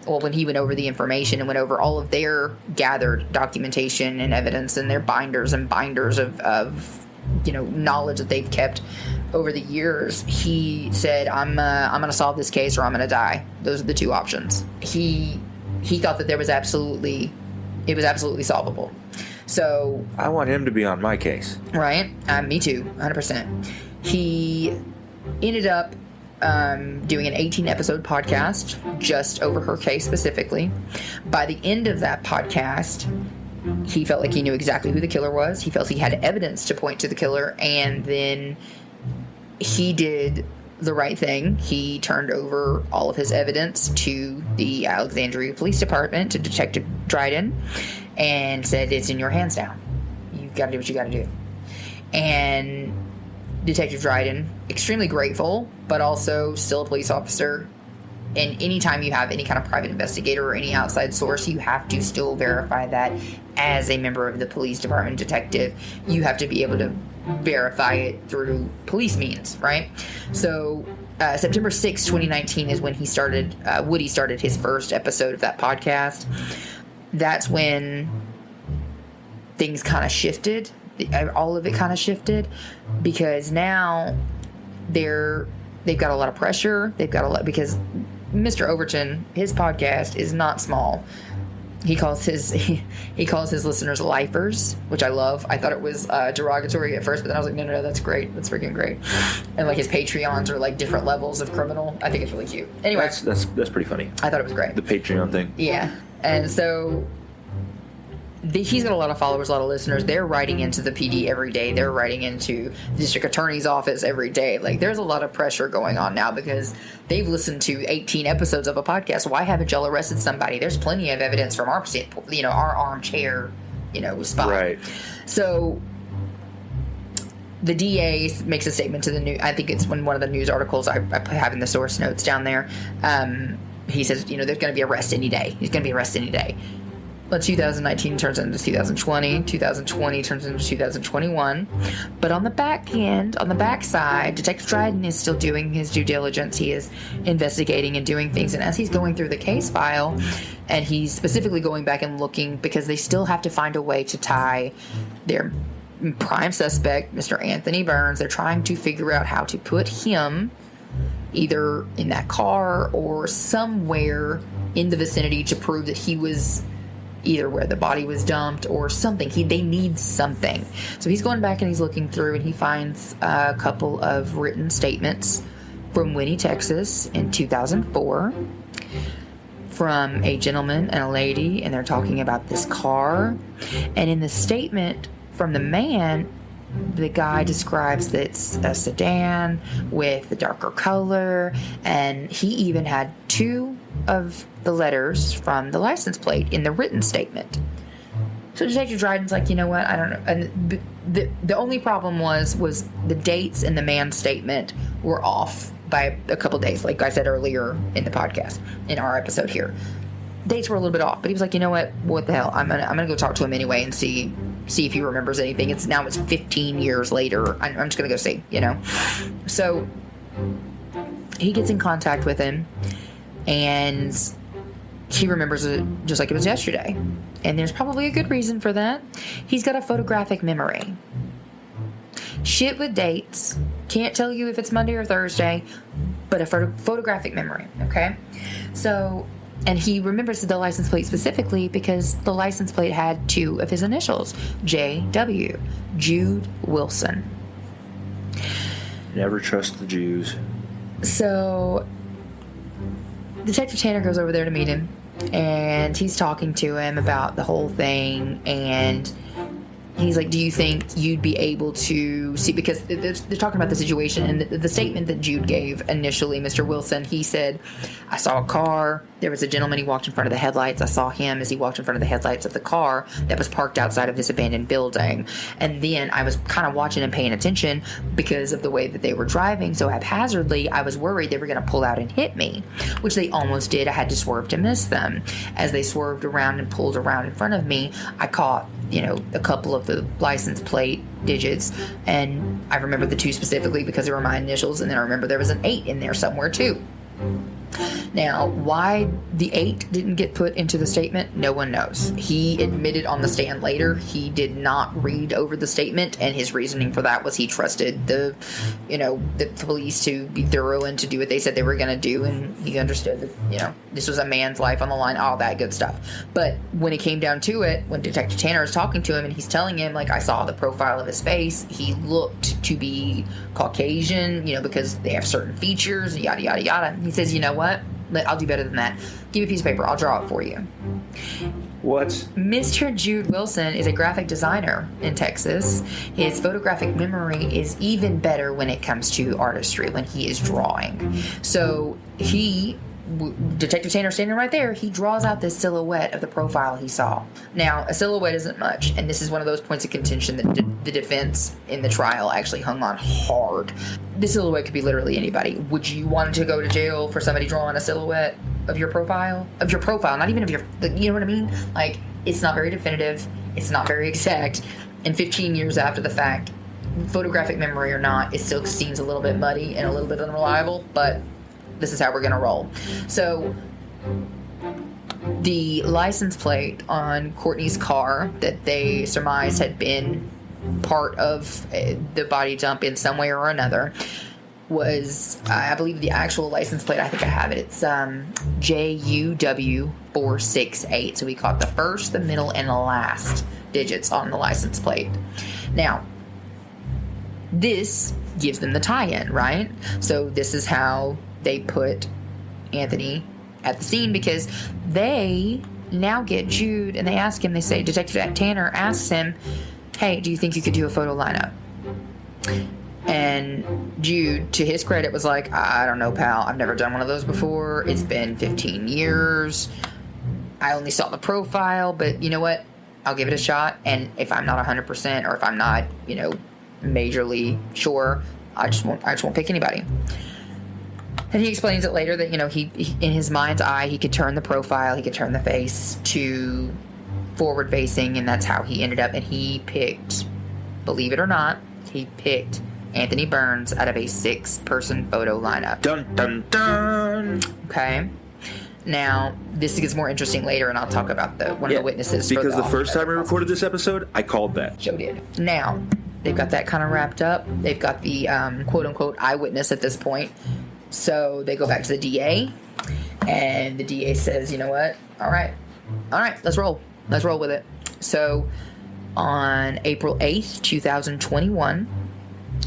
Well, when he went over the information and went over all of their gathered documentation and evidence and their binders and binders of knowledge that they've kept over the years, he said, I'm going to solve this case or I'm going to die. Those are the two options. He thought that it was absolutely solvable. So I want him to be on my case. Right? Me too, 100%. He ended up doing an 18-episode podcast just over her case specifically. By the end of that podcast, he felt like he knew exactly who the killer was. He felt he had evidence to point to the killer, and then he did the right thing. He turned over all of his evidence to the Alexandria Police Department, to Detective Dryden, and said, it's in your hands now. You got to do what you got to do. And Detective Dryden, extremely grateful, but also still a police officer. And anytime you have any kind of private investigator or any outside source, you have to still verify that as a member of the police department detective. You have to be able to verify it through police means, right? So September 6, 2019 is when Woody started his first episode of that podcast. That's when things kind of shifted. All of it kind of shifted, because now they've got a lot of pressure. They've got a lot, because Mr. Overton, his podcast is not small. He calls his listeners lifers, which I love. I thought it was derogatory at first, but then I was like, no, that's great. That's freaking great. And like his Patreons are like different levels of criminal. I think it's really cute. Anyway, that's pretty funny. I thought it was great. The Patreon thing. Yeah, and so he's got a lot of followers, a lot of listeners. They're writing into the PD every day. They're writing into the district attorney's office every day. Like, there's a lot of pressure going on now because they've listened to 18 episodes of a podcast. Why haven't y'all arrested somebody? There's plenty of evidence from our armchair spot. Right. So the DA makes a statement to the news. I think it's one of the news articles I have in the source notes down there. He says, there's going to be arrest any day. He's going to be arrested any day. But 2019 turns into 2020. 2020 turns into 2021. But on the back end, on the backside, Detective Dryden is still doing his due diligence. He is investigating and doing things. And as he's going through the case file, and he's specifically going back and looking because they still have to find a way to tie their prime suspect, Mr. Anthony Burns. They're trying to figure out how to put him either in that car or somewhere in the vicinity to prove that he was either where the body was dumped or something. They need something. So he's going back and he's looking through, and he finds a couple of written statements from Winnie, Texas in 2004 from a gentleman and a lady, and they're talking about this car. And in the statement from the man, the guy describes that it's a sedan with a darker color, and he even had two of the letters from the license plate in the written statement. So Detective Dryden's like, you know what, I don't know. And the only problem was the dates in the man's statement were off by a couple days, like I said earlier in the podcast, in our episode here. Dates were a little bit off, but he was like, you know what the hell, I'm gonna go talk to him anyway and see if he remembers anything. It's 15 years later. I'm just gonna go see, So he gets in contact with him, and he remembers it just like it was yesterday. And there's probably a good reason for that. He's got a photographic memory. Shit with dates. Can't tell you if it's Monday or Thursday, but a photographic memory, okay? So, and he remembers the license plate specifically because the license plate had two of his initials, J.W., Jude Wilson. Never trust the Jews. So Detective Tanner goes over there to meet him, and he's talking to him about the whole thing, and he's like, do you think you'd be able to see, because they're talking about the situation, and the statement that Jude gave initially, Mr. Wilson, he said, I saw a car, there was a gentleman, he walked in front of the headlights, I saw him as he walked in front of the headlights of the car that was parked outside of this abandoned building. And then I was kind of watching and paying attention because of the way that they were driving, so haphazardly I was worried they were going to pull out and hit me, which they almost did. I had to swerve to miss them. As they swerved around and pulled around in front of me, I caught a couple of the license plate digits, and I remember the two specifically because they were my initials, and then I remember there was an 8 in there somewhere too. Now, why the 8 didn't get put into the statement, no one knows. He admitted on the stand later he did not read over the statement, and his reasoning for that was he trusted the police to be thorough and to do what they said they were going to do, and he understood that, this was a man's life on the line, all that good stuff. But when it came down to it, when Detective Tanner is talking to him and he's telling him, like, I saw the profile of his face, he looked to be Caucasian, because they have certain features, yada, yada, yada. He says, you know what? I'll do better than that. Give me a piece of paper. I'll draw it for you. What? Mr. Jude Wilson is a graphic designer in Texas. His photographic memory is even better when it comes to artistry, when he is drawing. So Detective Tanner standing right there, he draws out this silhouette of the profile he saw. Now, a silhouette isn't much, and this is one of those points of contention that the defense in the trial actually hung on hard. This silhouette could be literally anybody. Would you want to go to jail for somebody drawing a silhouette of your profile? Of your profile, not even of your, you know what I mean? Like, it's not very definitive, it's not very exact, and 15 years after the fact, photographic memory or not, it still seems a little bit muddy and a little bit unreliable, but this is how we're going to roll. So the license plate on Courtney's car that they surmised had been part of the body dump in some way or another was, I believe the actual license plate, I think I have it, it's JUW468. So we caught the first, the middle, and the last digits on the license plate. Now, this gives them the tie-in, right? So this is how they put Anthony at the scene, because they now get Jude and they ask him, they say, Detective Tanner asks him, hey, do you think you could do a photo lineup? And Jude, to his credit, was like, I don't know, pal. I've never done one of those before. It's been 15 years. I only saw the profile, but you know what? I'll give it a shot. And if I'm not 100% or if I'm not, majorly sure, I just won't pick anybody. And he explains it later that, he in his mind's eye, he could turn the profile, he could turn the face to forward facing, and that's how he ended up. And he picked, believe it or not, Anthony Burns out of a 6-person photo lineup. Dun, dun, dun. Okay. Now, this gets more interesting later, and I'll talk about one of the witnesses. Because the first time we recorded this episode, I called that. Joe did. Now, they've got that kind of wrapped up. They've got the quote-unquote eyewitness at this point. So they go back to the DA, and the DA says, you know what? All right, let's roll. Let's roll with it. So on April 8th, 2021,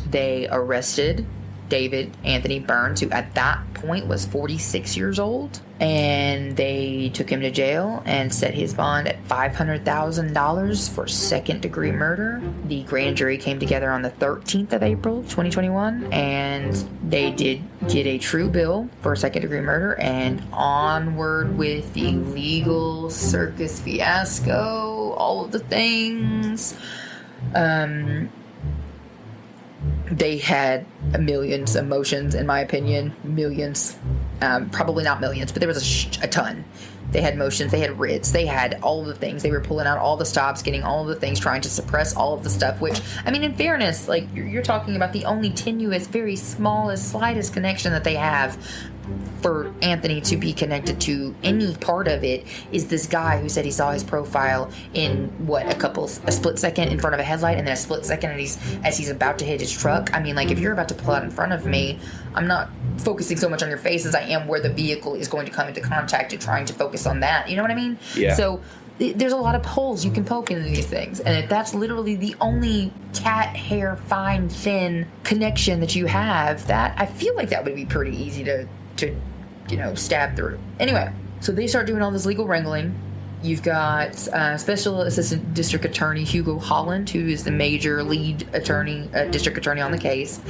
they arrested David Anthony Burns, who at that point was 46 years old, and they took him to jail and set his bond at $500,000 for second-degree murder. The grand jury came together on the 13th of April, 2021, and they did get a true bill for second-degree murder, and onward with the legal circus fiasco, all of the things. They had millions of motions, in my opinion. Millions. Probably not millions, but there was a ton. They had motions, they had writs, they had all of the things. They were pulling out all the stops, getting all of the things, trying to suppress all of the stuff, which, I mean, in fairness, like, you're talking about the only tenuous, very smallest, slightest connection that they have for Anthony to be connected to any part of it is this guy who said he saw his profile in a split second in front of a headlight, and then a split second as he's about to hit his truck. I mean, like, if you're about to pull out in front of me, I'm not focusing so much on your face as I am where the vehicle is going to come into contact and trying to focus on that. You know what I mean? Yeah. So there's a lot of holes you can poke into these things, and if that's literally the only cat hair fine thin connection that you have, that I feel like that would be pretty easy to stab through. Anyway, so they start doing all this legal wrangling. You've got Special Assistant District Attorney Hugo Holland, who is the major lead attorney, district attorney on the case.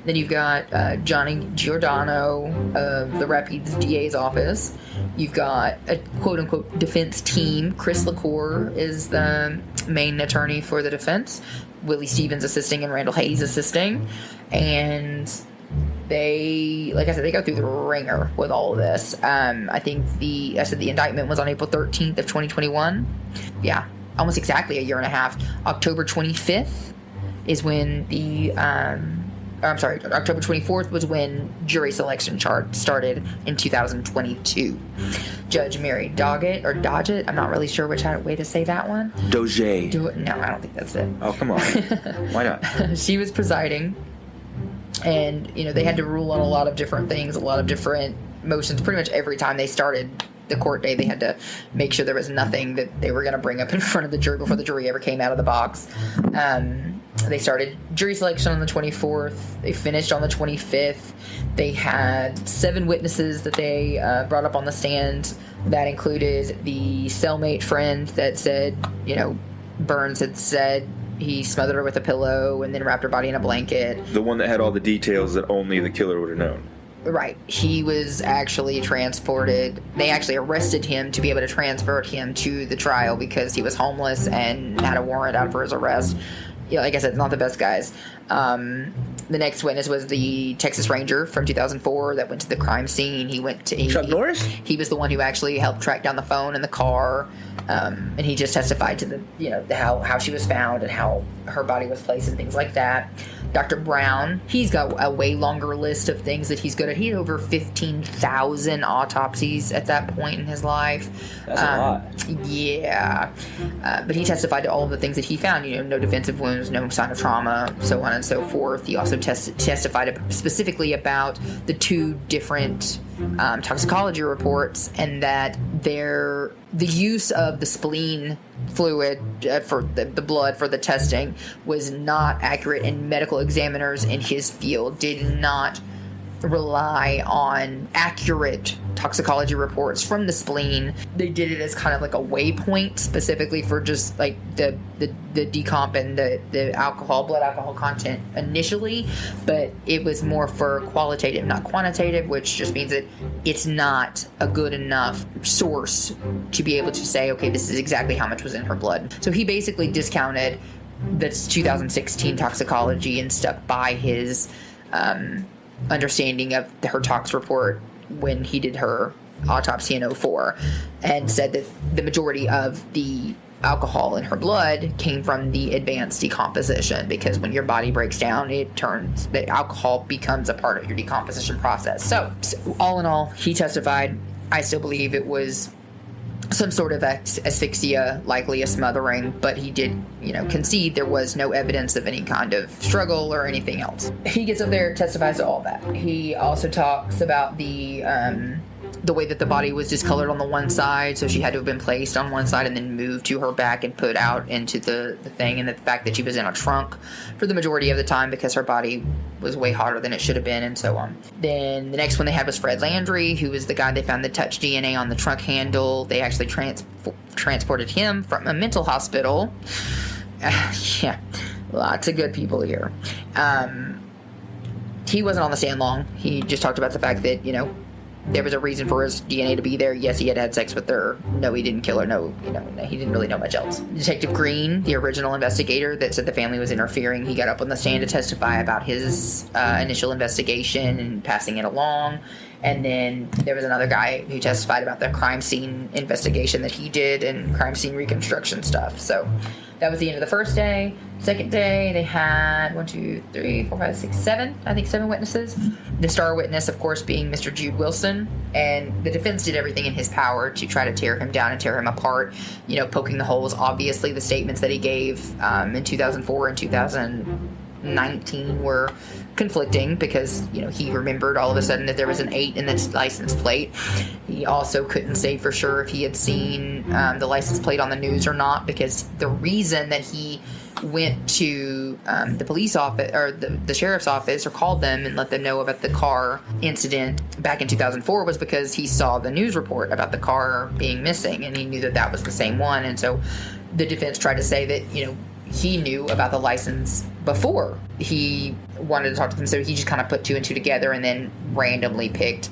Then you've got Johnny Giordano of the Rapides DA's office. You've got a quote-unquote defense team. Chris LaCour is the main attorney for the defense. Willie Stevens assisting and Randall Hayes assisting. And they, like I said, they go through the ringer with all of this. I think the indictment was on April 13th of 2021. Yeah, almost exactly a year and a half. October 25th is when October 24th was when jury selection started in 2022. Judge Mary Doggett, I'm not really sure which way to say that one. Doge. No, I don't think that's it. Oh, come on. Why not? She was presiding. And, they had to rule on a lot of different things, a lot of different motions. Pretty much every time they started the court day, they had to make sure there was nothing that they were going to bring up in front of the jury before the jury ever came out of the box. They started jury selection on the 24th. They finished on the 25th. They had 7 witnesses that they brought up on the stand. That included the cellmate friend that said, Burns had said he smothered her with a pillow and then wrapped her body in a blanket. The one that had all the details that only the killer would have known. Right. He was actually transported. They actually arrested him to be able to transport him to the trial because he was homeless and had a warrant out for his arrest. Like I said, not the best guys. The next witness was the Texas Ranger from 2004 that went to the crime scene. Chuck Norris? He was the one who actually helped track down the phone and the car. And he just testified to how she was found and how her body was placed and things like that. Dr. Brown, he's got a way longer list of things that he's good at. He had over 15,000 autopsies at that point in his life. That's a lot. Yeah. But he testified to all of the things that he found, no defensive wounds, no sign of trauma, so on and so forth. He also testified specifically about the 2 different toxicology reports, and that the use of the spleen fluid for the blood for the testing was not accurate, and medical examiners in his field did not rely on accurate toxicology reports from the spleen. They did it as kind of like a waypoint, specifically for just like the decomp and the blood alcohol content initially, but it was more for qualitative, not quantitative, which just means that it's not a good enough source to be able to say, okay, this is exactly how much was in her blood. So he basically discounted that's 2016 toxicology and stuck by his understanding of her tox report when he did her autopsy in 2004, and said that the majority of the alcohol in her blood came from the advanced decomposition, because when your body breaks down, the alcohol becomes a part of your decomposition process. So all in all, he testified. I still believe it was some sort of asphyxia, likely a smothering, but he did, concede there was no evidence of any kind of struggle or anything else. He gets up there, testifies to all that. He also talks about the way that the body was discolored on the one side, so she had to have been placed on one side and then moved to her back and put out into the thing, and the fact that she was in a trunk for the majority of the time because her body was way hotter than it should have been, and so on. Then the next one they had was Fred Landry, who was the guy they found the touch DNA on the trunk handle. They actually transported him from a mental hospital. Yeah, lots of good people here. He wasn't on the stand long. He just talked about the fact that, there was a reason for his DNA to be there. Yes, he had sex with her. No, he didn't kill her. No, he didn't really know much else. Detective Green, the original investigator that said the family was interfering, he got up on the stand to testify about his initial investigation and passing it along. And then there was another guy who testified about the crime scene investigation that he did and crime scene reconstruction stuff. So that was the end of the first day. Second day, they had 7 witnesses. The star witness, of course, being Mr. Jude Wilson. And the defense did everything in his power to try to tear him down and tear him apart, poking the holes. Obviously, the statements that he gave in 2004 and 2019 were conflicting because, he remembered all of a sudden that there was an 8 in the license plate. He also couldn't say for sure if he had seen the license plate on the news or not, because the reason that he went to the police office or the sheriff's office or called them and let them know about the car incident back in 2004 was because he saw the news report about the car being missing, and he knew that was the same one. And so the defense tried to say that, he knew about the license before he wanted to talk to them, so he just kind of put 2 and 2 together and then randomly picked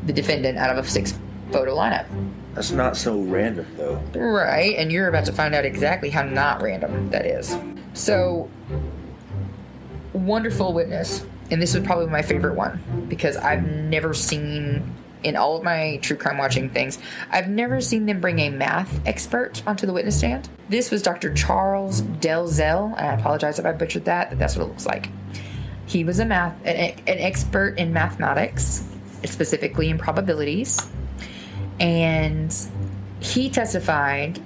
the defendant out of a 6-photo lineup. That's not so random, though. Right, and you're about to find out exactly how not random that is. So, wonderful witness, and this was probably my favorite one, because I've never seen, in all of my true crime watching things, I've never seen them bring a math expert onto the witness stand. This was Dr. Charles Delzell, and I apologize if I butchered that, but that's what it looks like. He was an expert in mathematics, specifically in probabilities, and he testified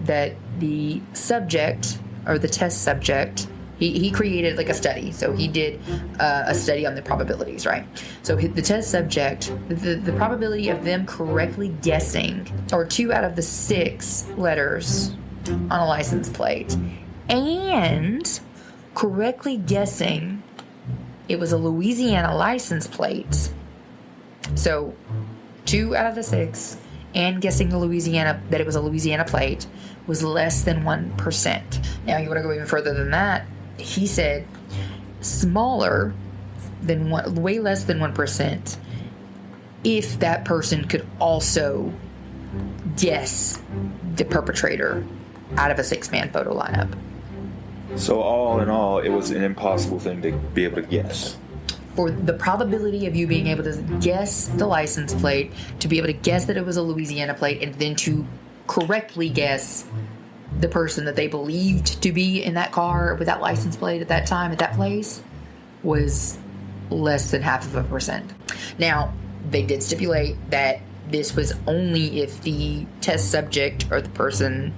that the subject, or the test subject, he created like a study. So he did a study on the probabilities, right? So the test subject, the probability of them correctly guessing, or 2 out of the 6 letters on a license plate, and correctly guessing it was a Louisiana license plate. So 2 out of the 6, and guessing that it was a Louisiana plate, was less than 1%. Now, you want to go even further than that? He said way less than 1%, if that person could also guess the perpetrator out of a 6-man photo lineup. So all in all, it was an impossible thing to be able to guess. For the probability of you being able to guess the license plate, to be able to guess that it was a Louisiana plate, and then to correctly guess the person that they believed to be in that car with that license plate at that time, at that place, was less than 0.5%. Now, they did stipulate that this was only if the test subject, or the person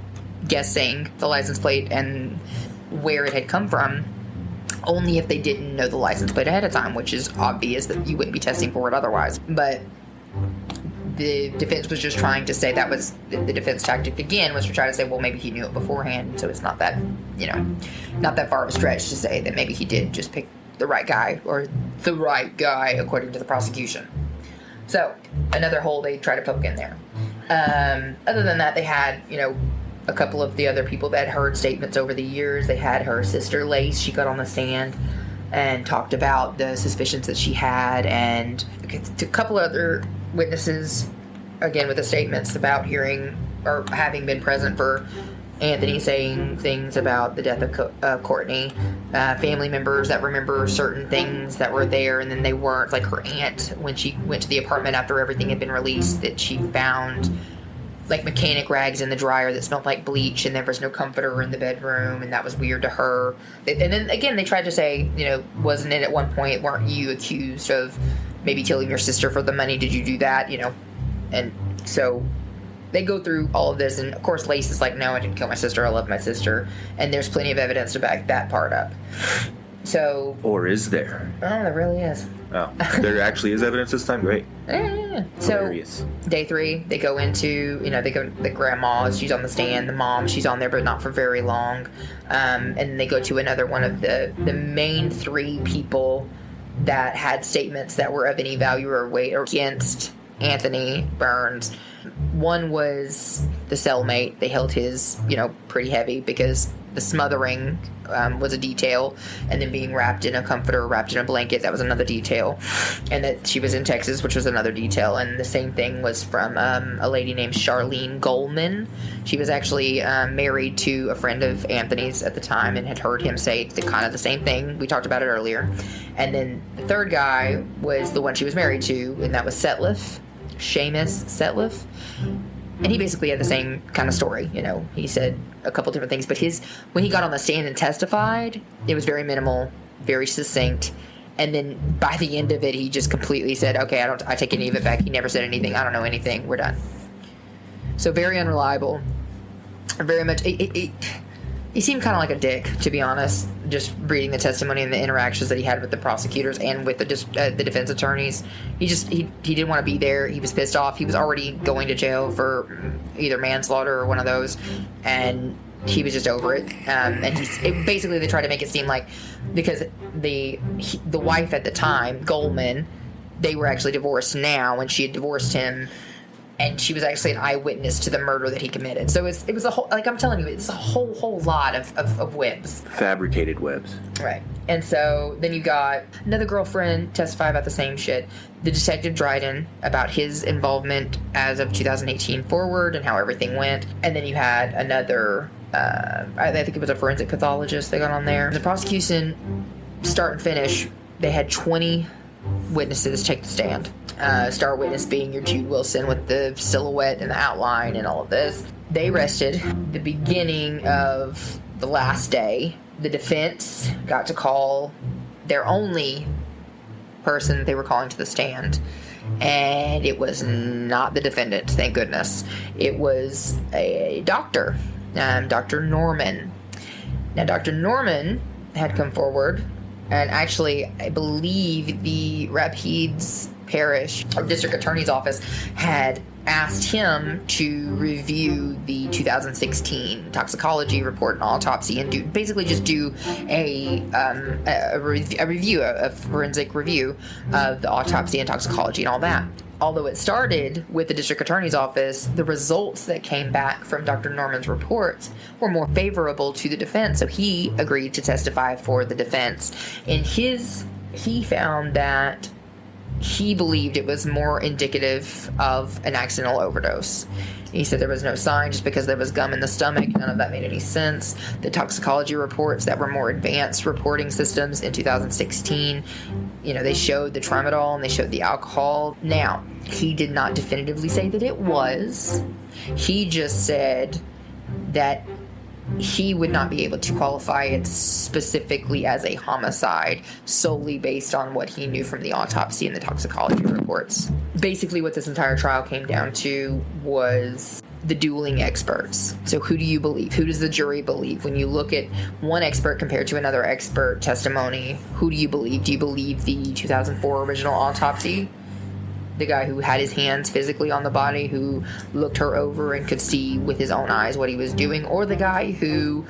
guessing the license plate and where it had come from, only if they didn't know the license plate ahead of time, which is obvious that you wouldn't be testing for it otherwise. But the defense was just trying to say that was the defense tactic again, was to try to say, well, maybe he knew it beforehand, so it's not that, not that far of a stretch to say that maybe he did just pick the right guy, or the right guy, according to the prosecution. So, another hole they try to poke in there. Other than that, they had, a couple of the other people that heard statements over the years. They had her sister, Lace. She got on the stand and talked about the suspicions that she had, and a couple other witnesses, again, with the statements about hearing or having been present for Anthony saying things about the death of Courtney, family members that remember certain things that were there and then they weren't, like her aunt, when she went to the apartment after everything had been released, that she found like mechanic rags in the dryer that smelled like bleach, and there was no comforter in the bedroom, and that was weird to her. And then again, they tried to say, wasn't it at one point, weren't you accused of maybe killing your sister for the money? Did you do that? And so they go through all of this, and of course Lace is like, no, I didn't kill my sister, I love my sister, and there's plenty of evidence to back that part up. So, or is there? Oh, there really is. Oh, there actually is evidence this time? Great. Yeah. So, hilarious. Day 3, they go into, they go, the grandma, she's on the stand, the mom, she's on there, but not for very long. And they go to another one of the main 3 people that had statements that were of any value or weight against Anthony Burns. One was the cellmate. They held his, pretty heavy because the smothering was a detail, and then being wrapped in a comforter, wrapped in a blanket, that was another detail, and that she was in Texas, which was another detail. And the same thing was from a lady named Charlene Goldman. She was actually married to a friend of Anthony's at the time and had heard him say kind of the same thing. We talked about it earlier. And then the third guy was the one she was married to, and that was Seamus Setliff. And he basically had the same kind of story. He said a couple different things, but when he got on the stand and testified, it was very minimal, very succinct. And then by the end of it, he just completely said, okay, I take any of it back. He never said anything. I don't know anything. We're done. So very unreliable. Very much. He seemed kind of like a dick, to be honest, just reading the testimony and the interactions that he had with the prosecutors and with the defense attorneys. He didn't want to be there. He was pissed off. He was already going to jail for either manslaughter or one of those, and he was just over it. And basically they tried to make it seem like, because the wife at the time, Goldman, they were actually divorced now, and she had divorced him. And she was actually an eyewitness to the murder that he committed. So it was a whole, like I'm telling you, it's a whole lot of webs. Fabricated webs. Right. And so then you got another girlfriend testify about the same shit. The detective Dryden, about his involvement as of 2018 forward and how everything went. And then you had another, I think it was a forensic pathologist that got on there. The prosecution, start and finish, they had 20 witnesses take the stand. Star witness being your Jude Wilson with the silhouette and the outline and all of this. They rested. The beginning of the last day, the defense got to call their only person they were calling to the stand, and it was not the defendant, thank goodness. It was a doctor, Dr. Norman. Now, Dr. Norman had come forward, and actually, I believe the Rapides Parish or District Attorney's Office had asked him to review the 2016 toxicology report and autopsy, and do a review, a forensic review of the autopsy and toxicology and all that. Although it started with the District Attorney's Office, the results that came back from Dr. Norman's reports were more favorable to the defense, so he agreed to testify for the defense. And he found that he believed it was more indicative of an accidental overdose. He said there was no sign just because there was gum in the stomach. None of that made any sense. The toxicology reports that were more advanced reporting systems in 2016, they showed the tramadol and they showed the alcohol. Now, he did not definitively say that it was. He just said that he would not be able to qualify it specifically as a homicide solely based on what he knew from the autopsy and the toxicology reports. Basically, what this entire trial came down to was the dueling experts. So who do you believe? Who does the jury believe? When you look at one expert compared to another expert testimony, who do you believe? Do you believe the 2004 original autopsy? The guy who had his hands physically on the body, who looked her over and could see with his own eyes what he was doing, or the guy who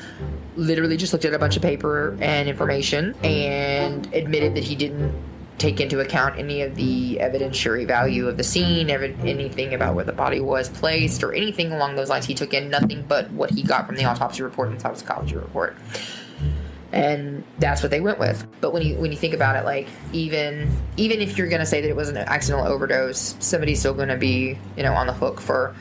literally just looked at a bunch of paper and information and admitted that he didn't take into account any of the evidentiary value of the scene, anything about where the body was placed, or anything along those lines. He took in nothing but what he got from the autopsy report and toxicology report. And that's what they went with. But when you think about it, like, even if you're going to say that it was an accidental overdose, somebody's still going to be, on the hook for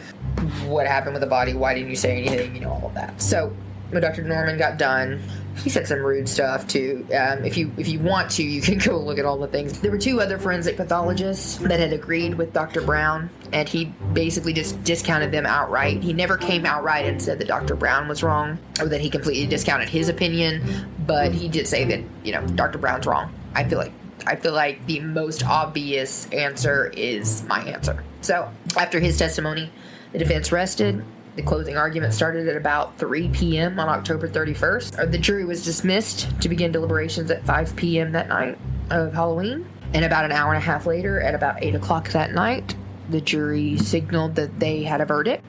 what happened with the body. Why didn't you say anything? All of that. So when Dr. Norman got done, he said some rude stuff too. If you want to, you can go look at all the things. There were 2 other forensic pathologists that had agreed with Dr. Brown, and he basically just discounted them outright. He never came outright and said that Dr. Brown was wrong, or that he completely discounted his opinion, but he did say that, Dr. Brown's wrong. I feel like the most obvious answer is my answer. So after his testimony, the defense rested. The closing argument started at about 3 p.m. on October 31st. The jury was dismissed to begin deliberations at 5 p.m. that night of Halloween. And about an hour and a half later, at about 8 o'clock that night, the jury signaled that they had a verdict.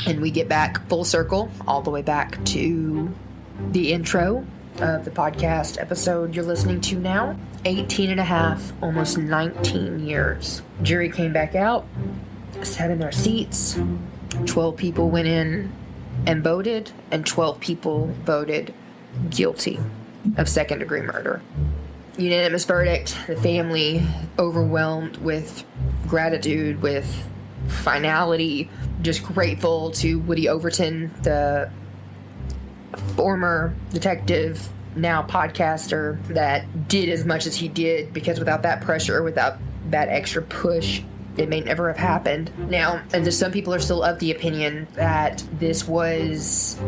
And we get back full circle, all the way back to the intro of the podcast episode you're listening to now. 18 and a half, almost 19 years. Jury came back out, sat in their seats. 12 people went in and voted, and 12 people voted guilty of second-degree murder. Unanimous verdict. The family overwhelmed with gratitude, with finality, just grateful to Woody Overton, the former detective, now podcaster, that did as much as he did, because without that pressure, without that extra push, it may never have happened. Now, and some people are still of the opinion that this was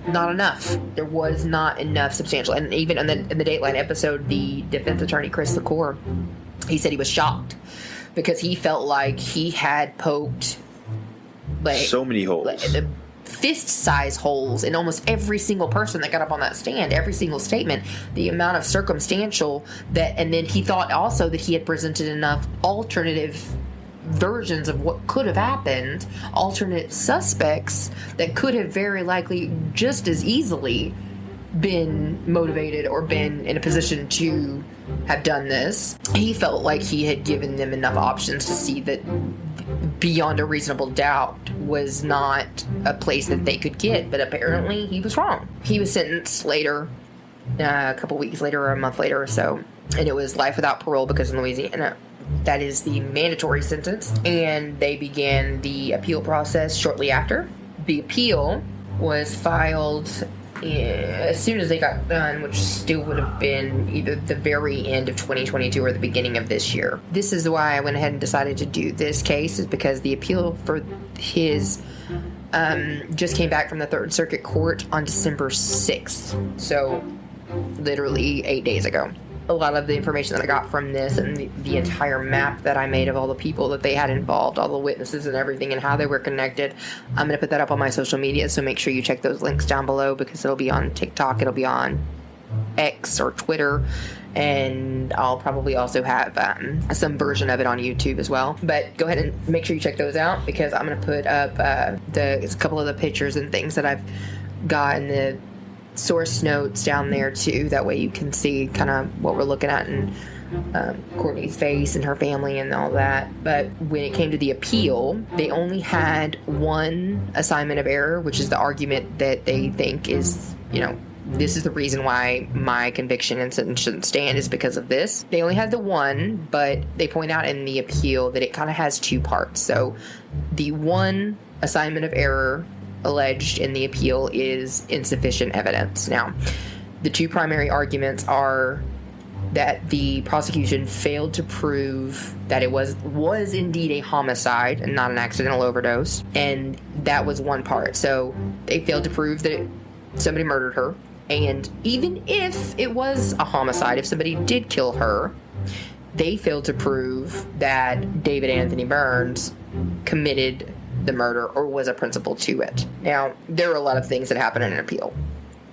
not enough. There was not enough substantial. And even in the Dateline episode, the defense attorney, Chris LaCour, he said he was shocked because he felt like he had poked so many holes. Fist-size holes in almost every single person that got up on that stand, every single statement, the amount of circumstantial that, and then he thought also that he had presented enough alternative versions of what could have happened, alternate suspects that could have very likely just as easily been motivated or been in a position to have done this. He felt like he had given them enough options to see that beyond a reasonable doubt was not a place that they could get, but apparently he was wrong. He was sentenced later, a couple weeks later or a month later or so, and it was life without parole, because in Louisiana that is the mandatory sentence, and they began the appeal process shortly after. The appeal was filed as soon as they got done, which still would have been either the very end of 2022 or the beginning of this year. This is why I went ahead and decided to do this case, is because the appeal for his just came back from the Third Circuit Court on December 6th. So literally 8 days ago. A lot of the information that I got from this, and the entire map that I made of all the people that they had involved, all the witnesses and everything, and how they were connected, I'm going to put that up on my social media, so make sure you check those links down below, because it'll be on TikTok, it'll be on X or Twitter, and I'll probably also have some version of it on YouTube as well. But go ahead and make sure you check those out, because I'm going to put up a couple of the pictures and things that I've got in the source notes down there too. That way you can see kind of what we're looking at, and Courtney's face and her family and all that. But when it came to the appeal, they only had one assignment of error, which is the argument that they think is, this is the reason why my conviction and sentence shouldn't stand, is because of this. They only had the one, but they point out in the appeal that it kind of has two parts. So the one assignment of error alleged in the appeal is insufficient evidence. Now, the two primary arguments are that the prosecution failed to prove that it was indeed a homicide and not an accidental overdose, and that was one part. So they failed to prove that somebody murdered her, and even if it was a homicide, if somebody did kill her, they failed to prove that David Anthony Burns committed the murder or was a principal to it. Now, there are a lot of things that happen in an appeal.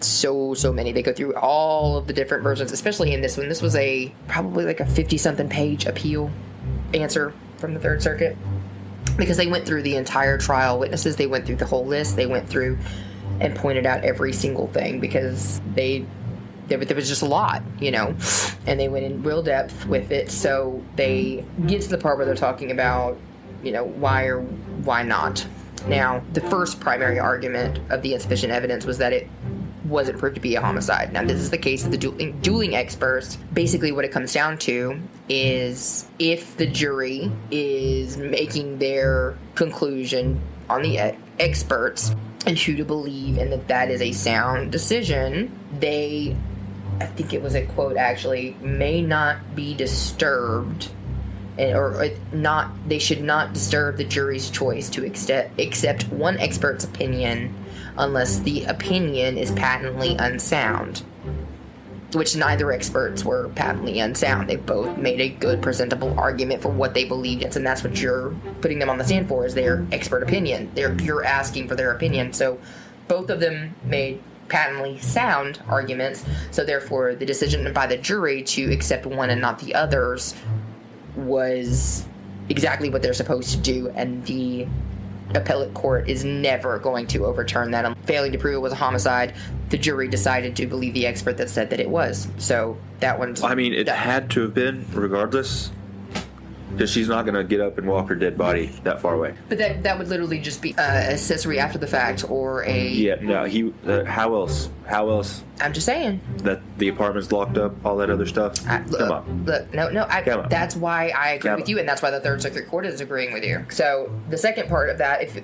So many. They go through all of the different versions, especially in this one. This was probably like a 50-something page appeal answer from the Third Circuit, because they went through the entire trial witnesses. They went through the whole list. They went through and pointed out every single thing because there was just a lot, and they went in real depth with it. So they get to the part where they're talking about, why or why not. Now, the first primary argument of the insufficient evidence was that it wasn't proved to be a homicide. Now, this is the case of the dueling experts. Basically, what it comes down to is if the jury is making their conclusion on the experts and who to believe and that is a sound decision, I think it was a quote actually, may not be disturbed they should not disturb the jury's choice to accept one expert's opinion unless the opinion is patently unsound, which neither experts were patently unsound. They both made a good, presentable argument for what they believed in, and that's what you're putting them on the stand for, is their expert opinion. You're asking for their opinion. So both of them made patently sound arguments, so therefore the decision by the jury to accept one and not the others was exactly what they're supposed to do, and the appellate court is never going to overturn that. Failing to prove it was a homicide, the jury decided to believe the expert that said that it was. So that one's... I mean, it had to have been, regardless, because she's not going to get up and walk her dead body that far away. But that would literally just be accessory after the fact, or a... Yeah, no, how else? How else? I'm just saying. That the apartment's locked up, all that other stuff? Come on. Look, no, that's why I agree with you, and that's why the Third Circuit Court is agreeing with you. So, the second part of that, if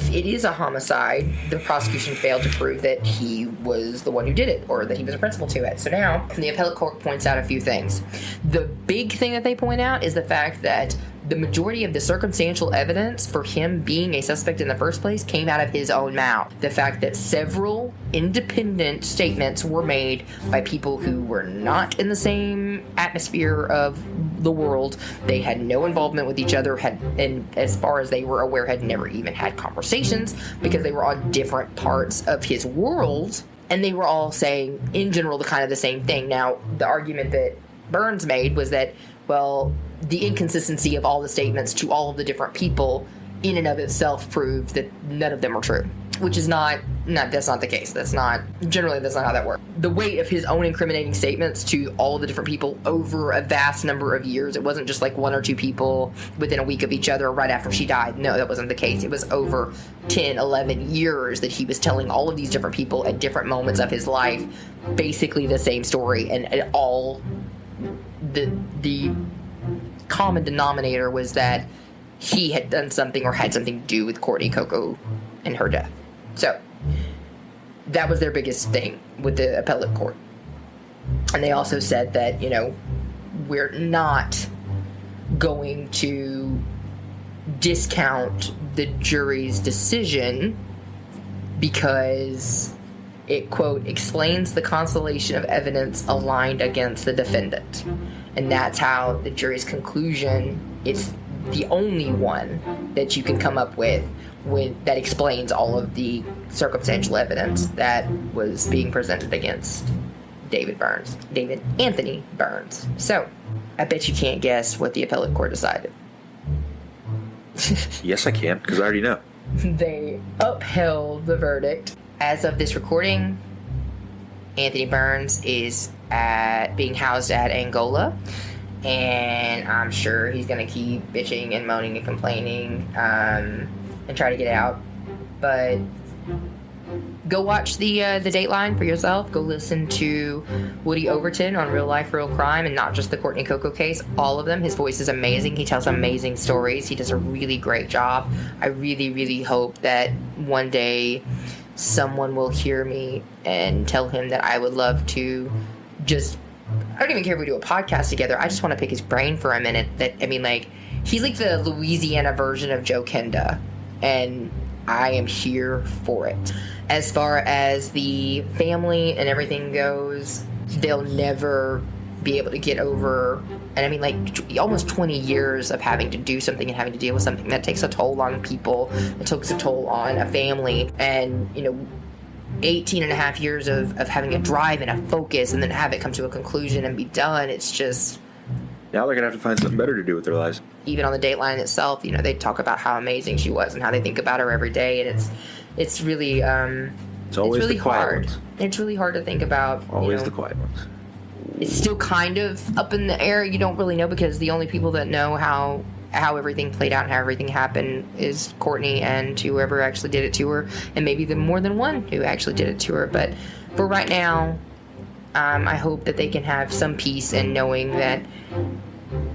it is a homicide, the prosecution failed to prove that he was the one who did it, or that he was a principal to it. So now, the appellate court points out a few things. The big thing that they point out is the fact that the majority of the circumstantial evidence for him being a suspect in the first place came out of his own mouth. The fact that several independent statements were made by people who were not in the same atmosphere of the world. They had no involvement with each other, and as far as they were aware, had never even had conversations because they were on different parts of his world, and they were all saying, in general, the same thing. Now, the argument that Burns made was that, well, the inconsistency of all the statements to all of the different people in and of itself proved that none of them were true, which is that's not the case. That's not how that works. The weight of his own incriminating statements to all of the different people over a vast number of years, it wasn't just like one or two people within a week of each other right after she died. No, that wasn't the case. It was over 10, 11 years that he was telling all of these different people at different moments of his life basically the same story, and all the common denominator was that he had done something or had something to do with Courtney Coco and her death. So that was their biggest thing with the appellate court. And they also said that, we're not going to discount the jury's decision because it, quote, explains the constellation of evidence aligned against the defendant. And that's how the jury's conclusion, it's the only one that you can come up with that explains all of the circumstantial evidence that was being presented against David Anthony Burns. So, I bet you can't guess what the appellate court decided. Yes, I can, because I already know. They upheld the verdict. As of this recording, Anthony Burns is being housed at Angola, and I'm sure he's going to keep bitching and moaning and complaining and try to get out. But go watch the Dateline for yourself. Go listen to Woody Overton on Real Life, Real Crime, and not just the Courtney Coco case. All of them. His voice is amazing. He tells amazing stories. He does a really great job. I really, really hope that one day someone will hear me and tell him that I would love to I don't even care if we do a podcast together. I just want to pick his brain for a minute. He's like the Louisiana version of Joe Kenda, and I am here for it. As far as the family and everything goes, they'll never be able to get over, and almost 20 years of having to do something and having to deal with something that takes a toll on people, it takes a toll on a family, and 18 and a half years of having a drive and a focus, and then have it come to a conclusion and be done. It's just, now they're gonna have to find something better to do with their lives. Even on the Dateline itself, they talk about how amazing she was and how they think about her every day, and it's really It's always really the quiet hard. ones. It's really hard to think about. Always you know. the quiet ones. It's still kind of up in the air. You don't really know because the only people that know how everything played out and how everything happened is Courtney and whoever actually did it to her, and maybe the more than one who actually did it to her. But for right now, I hope that they can have some peace in knowing that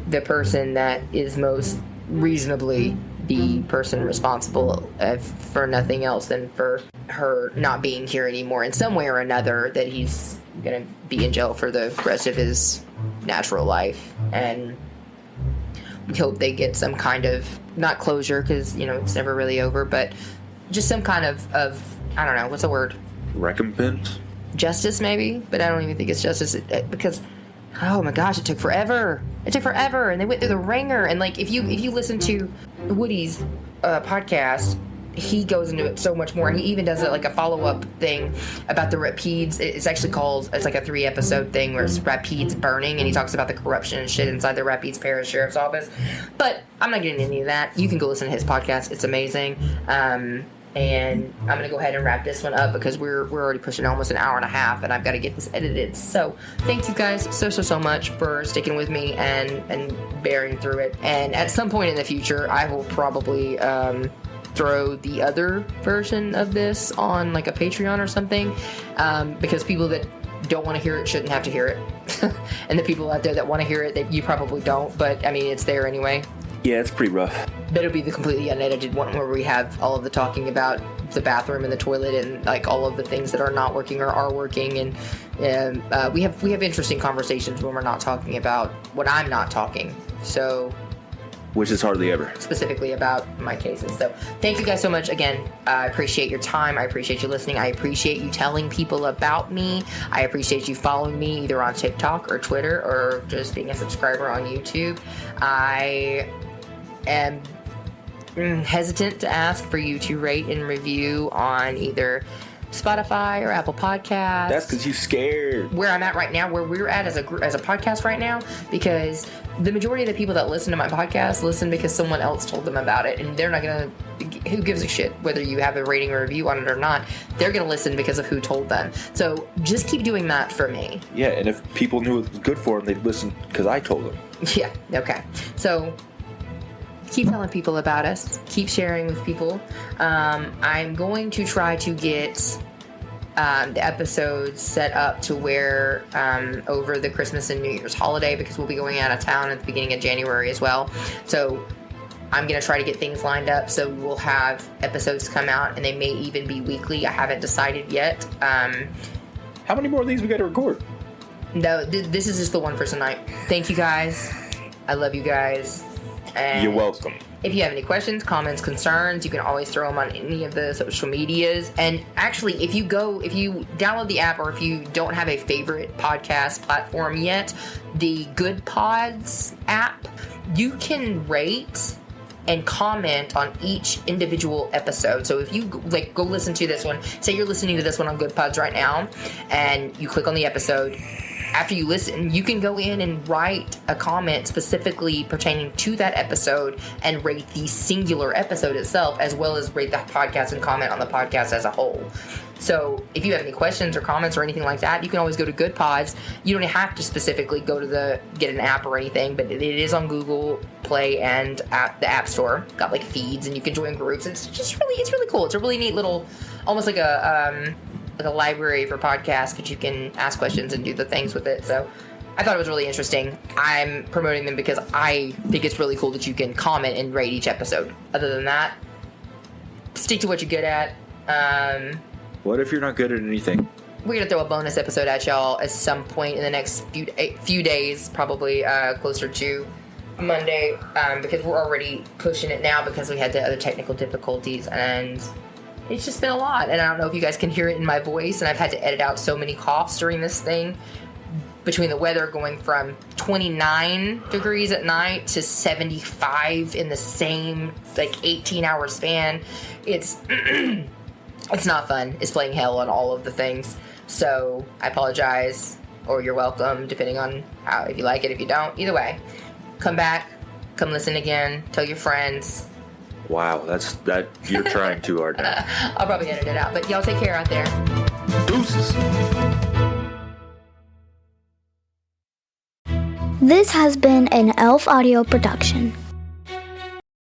the person that is most reasonably the person responsible for nothing else than for her not being here anymore in some way or another, that he's going to be in jail for the rest of his natural life. And we hope they get some kind of, not closure, because, you know, it's never really over, but just some kind of I don't know, what's the word? Recompense? Justice, maybe? But I don't even think it's justice, because, oh my gosh, it took forever. It took forever, and they went through the ringer. And, like, if you listen to Woody's podcast, he goes into it so much more, and he even does like a follow-up thing about the Rapides. It's actually called, it's like a 3-episode thing where it's Rapides burning, and he talks about the corruption and shit inside the Rapides Parish Sheriff's Office. But I'm not getting into any of that. You can go listen to his podcast. It's amazing. And I'm going to go ahead and wrap this one up because we're already pushing almost an hour and a half, and I've got to get this edited. So thank you guys so much for sticking with me and bearing through it. And at some point in the future, I will probably throw the other version of this on like a Patreon or something, because people that don't want to hear it shouldn't have to hear it. And the people out there that want to hear it, you probably don't, but I mean, it's there anyway. Yeah, it's pretty rough. But it'll be the completely unedited one where we have all of the talking about the bathroom and the toilet and like all of the things that are not working or are working, and we have interesting conversations when we're not talking about what I'm not talking. So, which is hardly ever. Specifically about my cases. So thank you guys so much. Again, I appreciate your time. I appreciate you listening. I appreciate you telling people about me. I appreciate you following me either on TikTok or Twitter or just being a subscriber on YouTube. I am hesitant to ask for you to rate and review on either Spotify or Apple Podcasts. That's because you're scared. Where I'm at right now, where we're at as a podcast right now, because the majority of the people that listen to my podcast listen because someone else told them about it, and they're not gonna. Who gives a shit whether you have a rating or review on it or not? They're gonna listen because of who told them. So just keep doing that for me. Yeah, and if people knew it was good for them, they'd listen because I told them. Yeah. Okay. So keep telling people about us. Keep sharing with people. I'm going to try to get the episodes set up to where over the Christmas and New Year's holiday, because we'll be going out of town at the beginning of January as well. So I'm going to try to get things lined up so we'll have episodes come out, and they may even be weekly. I haven't decided yet. How many more of these we got to record? No, this is just the one for tonight. Thank you guys. I love you guys. And you're welcome. If you have any questions, comments, concerns, you can always throw them on any of the social medias. And actually, if you download the app, or if you don't have a favorite podcast platform yet, the Good Pods app, you can rate and comment on each individual episode. So if you go listen to this one, say you're listening to this one on Good Pods right now, and you click on the episode. After you listen, you can go in and write a comment specifically pertaining to that episode and rate the singular episode itself, as well as rate the podcast and comment on the podcast as a whole. So if you have any questions or comments or anything like that, you can always go to Good Pods. You don't have to specifically go to get an app or anything, but it is on Google Play and the App Store. Got like feeds, and you can join groups. It's really cool. It's a really neat little, almost like a library for podcasts, but you can ask questions and do the things with it. So I thought it was really interesting. I'm promoting them because I think it's really cool that you can comment and rate each episode. Other than that, stick to what you're good at. What if you're not good at anything? We're going to throw a bonus episode at y'all at some point in the next few days, probably closer to Monday, because we're already pushing it now because we had the other technical difficulties, and it's just been a lot. And I don't know if you guys can hear it in my voice, and I've had to edit out so many coughs during this thing. Between the weather going from 29 degrees at night to 75 in the same 18-hour span, it's it's not fun. It's playing hell on all of the things. So I apologize, or you're welcome, depending on if you like it, if you don't. Either way, come back, come listen again, tell your friends. Wow, you're trying too hard now. I'll probably edit it out, but y'all take care out there. Deuces. This has been an Elf Audio production.